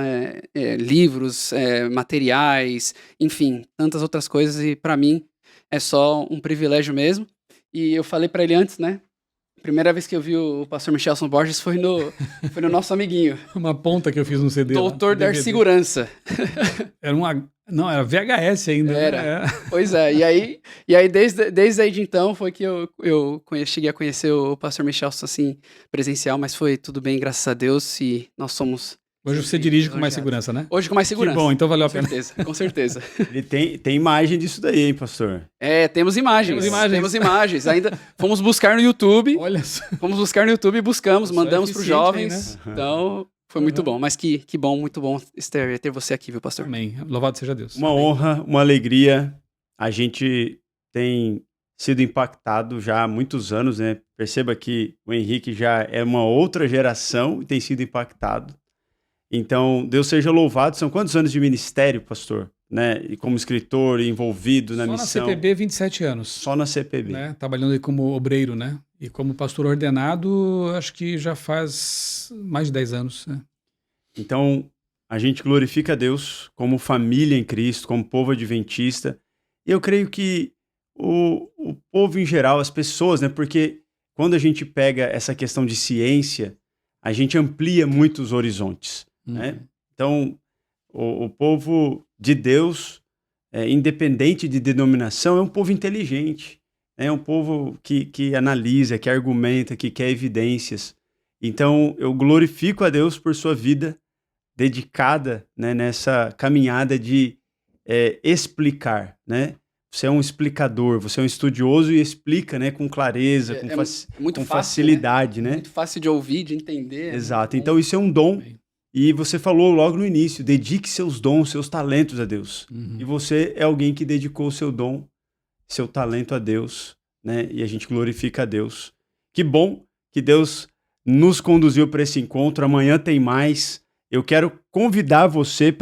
livros, materiais, enfim, tantas outras coisas, e para mim é só um privilégio mesmo. E eu falei para ele antes, né? Primeira vez que eu vi o pastor Michelson Borges foi no nosso amiguinho. Uma ponta que eu fiz no CD. Doutor da Segurança. Era Não, era VHS ainda. Era. Né? Pois é, e aí desde aí de então foi que eu cheguei a conhecer o pastor Michelson, assim, presencial, mas foi tudo bem, graças a Deus, e nós somos... Hoje você dirige com mais segurança, né? Hoje com mais segurança. Que bom, então valeu a pena. Com certeza. Ele tem imagem disso daí, hein, pastor? Temos imagens. Temos imagens. Ainda fomos buscar no YouTube. Olha só. Fomos buscar no YouTube e buscamos, mandamos para os jovens. Aí, né? Então, foi muito bom. Mas que bom, muito bom ter você aqui, viu, pastor? Amém. Louvado seja Deus. Uma honra, uma alegria. A gente tem sido impactado já há muitos anos, né? Perceba que o Henrique já é uma outra geração e tem sido impactado. Então, Deus seja louvado. São quantos anos de ministério, pastor? Né? E como escritor, envolvido na missão? Só na CPB, 27 anos. Só na CPB. Né? Trabalhando aí como obreiro, né? E como pastor ordenado, acho que já faz mais de 10 anos. Né? Então, a gente glorifica a Deus como família em Cristo, como povo adventista. E eu creio que o povo em geral, as pessoas, né? Porque quando a gente pega essa questão de ciência, a gente amplia muito os horizontes. Né? Então, o povo de Deus, independente de denominação, é um povo inteligente. É um povo que analisa, que argumenta, que quer evidências. Então, eu glorifico a Deus por sua vida dedicada, né, nessa caminhada de explicar. Né? Você é um explicador, você é um estudioso e explica, né, com clareza, com fácil, facilidade. Né? Muito fácil de ouvir, de entender. Exato. Então, isso é um dom. E você falou logo no início, dedique seus dons, seus talentos a Deus. E você é alguém que dedicou o seu dom, seu talento a Deus, né? E a gente glorifica a Deus. Que bom que Deus nos conduziu para esse encontro. Amanhã tem mais. Eu quero convidar você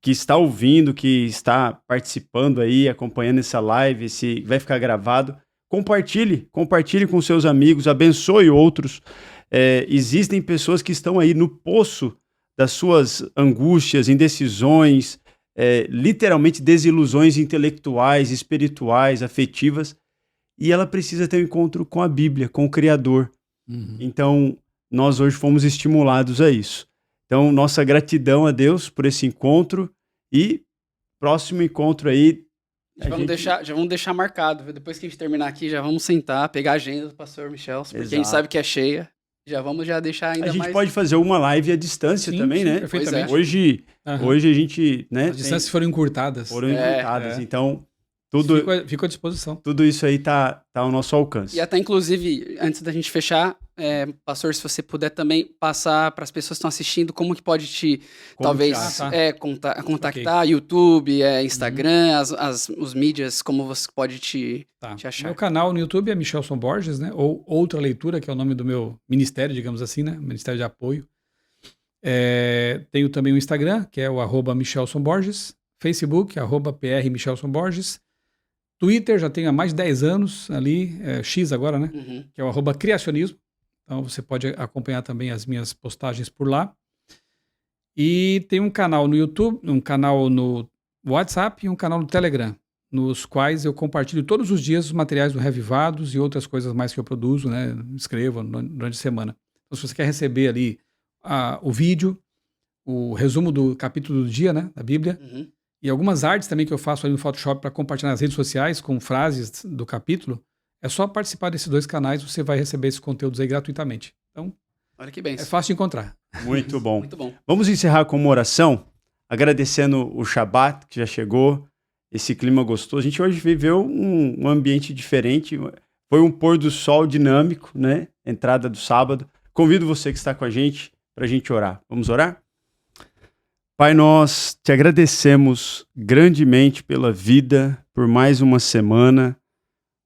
que está ouvindo, que está participando aí, acompanhando essa live, vai ficar gravado. Compartilhe com seus amigos, abençoe outros. Existem pessoas que estão aí no poço das suas angústias, indecisões, literalmente desilusões intelectuais, espirituais, afetivas, e ela precisa ter um encontro com a Bíblia, com o Criador. Então, nós hoje fomos estimulados a isso. Então, nossa gratidão a Deus por esse encontro e próximo encontro aí. Já vamos deixar marcado, viu? Depois que a gente terminar aqui, já vamos sentar, pegar a agenda do pastor Michelson, porque Exato. A gente sabe que é cheia. Já vamos deixar ainda mais... A gente pode fazer uma live à distância também, né? Perfeitamente. Hoje a gente... Né, as distâncias foram encurtadas. Então, tudo... Fico à disposição. Tudo isso aí tá ao nosso alcance. E até, inclusive, antes da gente fechar, pastor, se você puder também passar para as pessoas que estão assistindo como que pode contactar, okay. YouTube, Instagram, os mídias, como você pode te achar. Meu canal no YouTube é Michelson Borges, né? Ou Outra Leitura, que é o nome do meu ministério, digamos assim, né? Ministério de Apoio. Tenho também o Instagram, que é o @Michelson Borges. Facebook, @PR Michelson Borges. Twitter, já tenho há mais de 10 anos ali, X agora, né? Que é o @Criacionismo. Então você pode acompanhar também as minhas postagens por lá. E tem um canal no YouTube, um canal no WhatsApp e um canal no Telegram, nos quais eu compartilho todos os dias os materiais do Revivados e outras coisas mais que eu produzo, né? Escrevo durante a semana. Então, se você quer receber ali o vídeo, o resumo do capítulo do dia, né? Da Bíblia, e algumas artes também que eu faço ali no Photoshop para compartilhar nas redes sociais com frases do capítulo, é só participar desses dois canais, você vai receber esses conteúdos aí gratuitamente. Então, olha que bem. É fácil de encontrar. Muito bom. Muito bom. Vamos encerrar com uma oração, agradecendo o Shabat, que já chegou, esse clima gostoso. A gente hoje viveu um ambiente diferente, foi um pôr do sol dinâmico, né? Entrada do sábado. Convido você que está com a gente para a gente orar. Vamos orar? Pai, nós te agradecemos grandemente pela vida, por mais uma semana,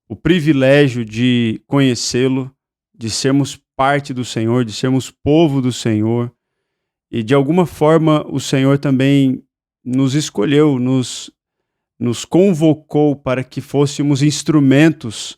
o privilégio de conhecê-lo, de sermos parte do Senhor, de sermos povo do Senhor, e de alguma forma o Senhor também nos escolheu, nos convocou para que fôssemos instrumentos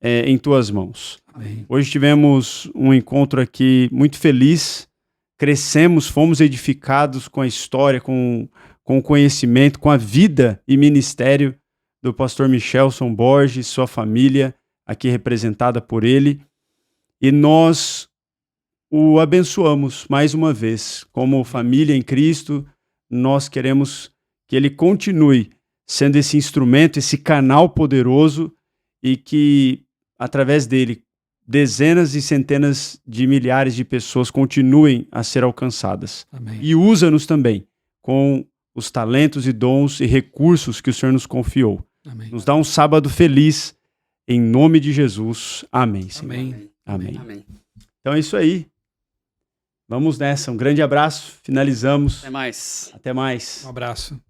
em tuas mãos. Amém. Hoje tivemos um encontro aqui muito feliz, crescemos, fomos edificados com a história, com o conhecimento, com a vida e ministério do pastor Michelson Borges, sua família, aqui representada por ele, e nós o abençoamos mais uma vez. Como família em Cristo, nós queremos que Ele continue sendo esse instrumento, esse canal poderoso e que, através dele, dezenas e centenas de milhares de pessoas continuem a ser alcançadas. Amém. E usa-nos também com os talentos e dons e recursos que o Senhor nos confiou. Amém. Nos dá um sábado feliz, em nome de Jesus. Amém, Senhor. Amém. Amém. Amém. Então é isso aí. Vamos nessa. Um grande abraço. Finalizamos. Até mais. Até mais. Um abraço.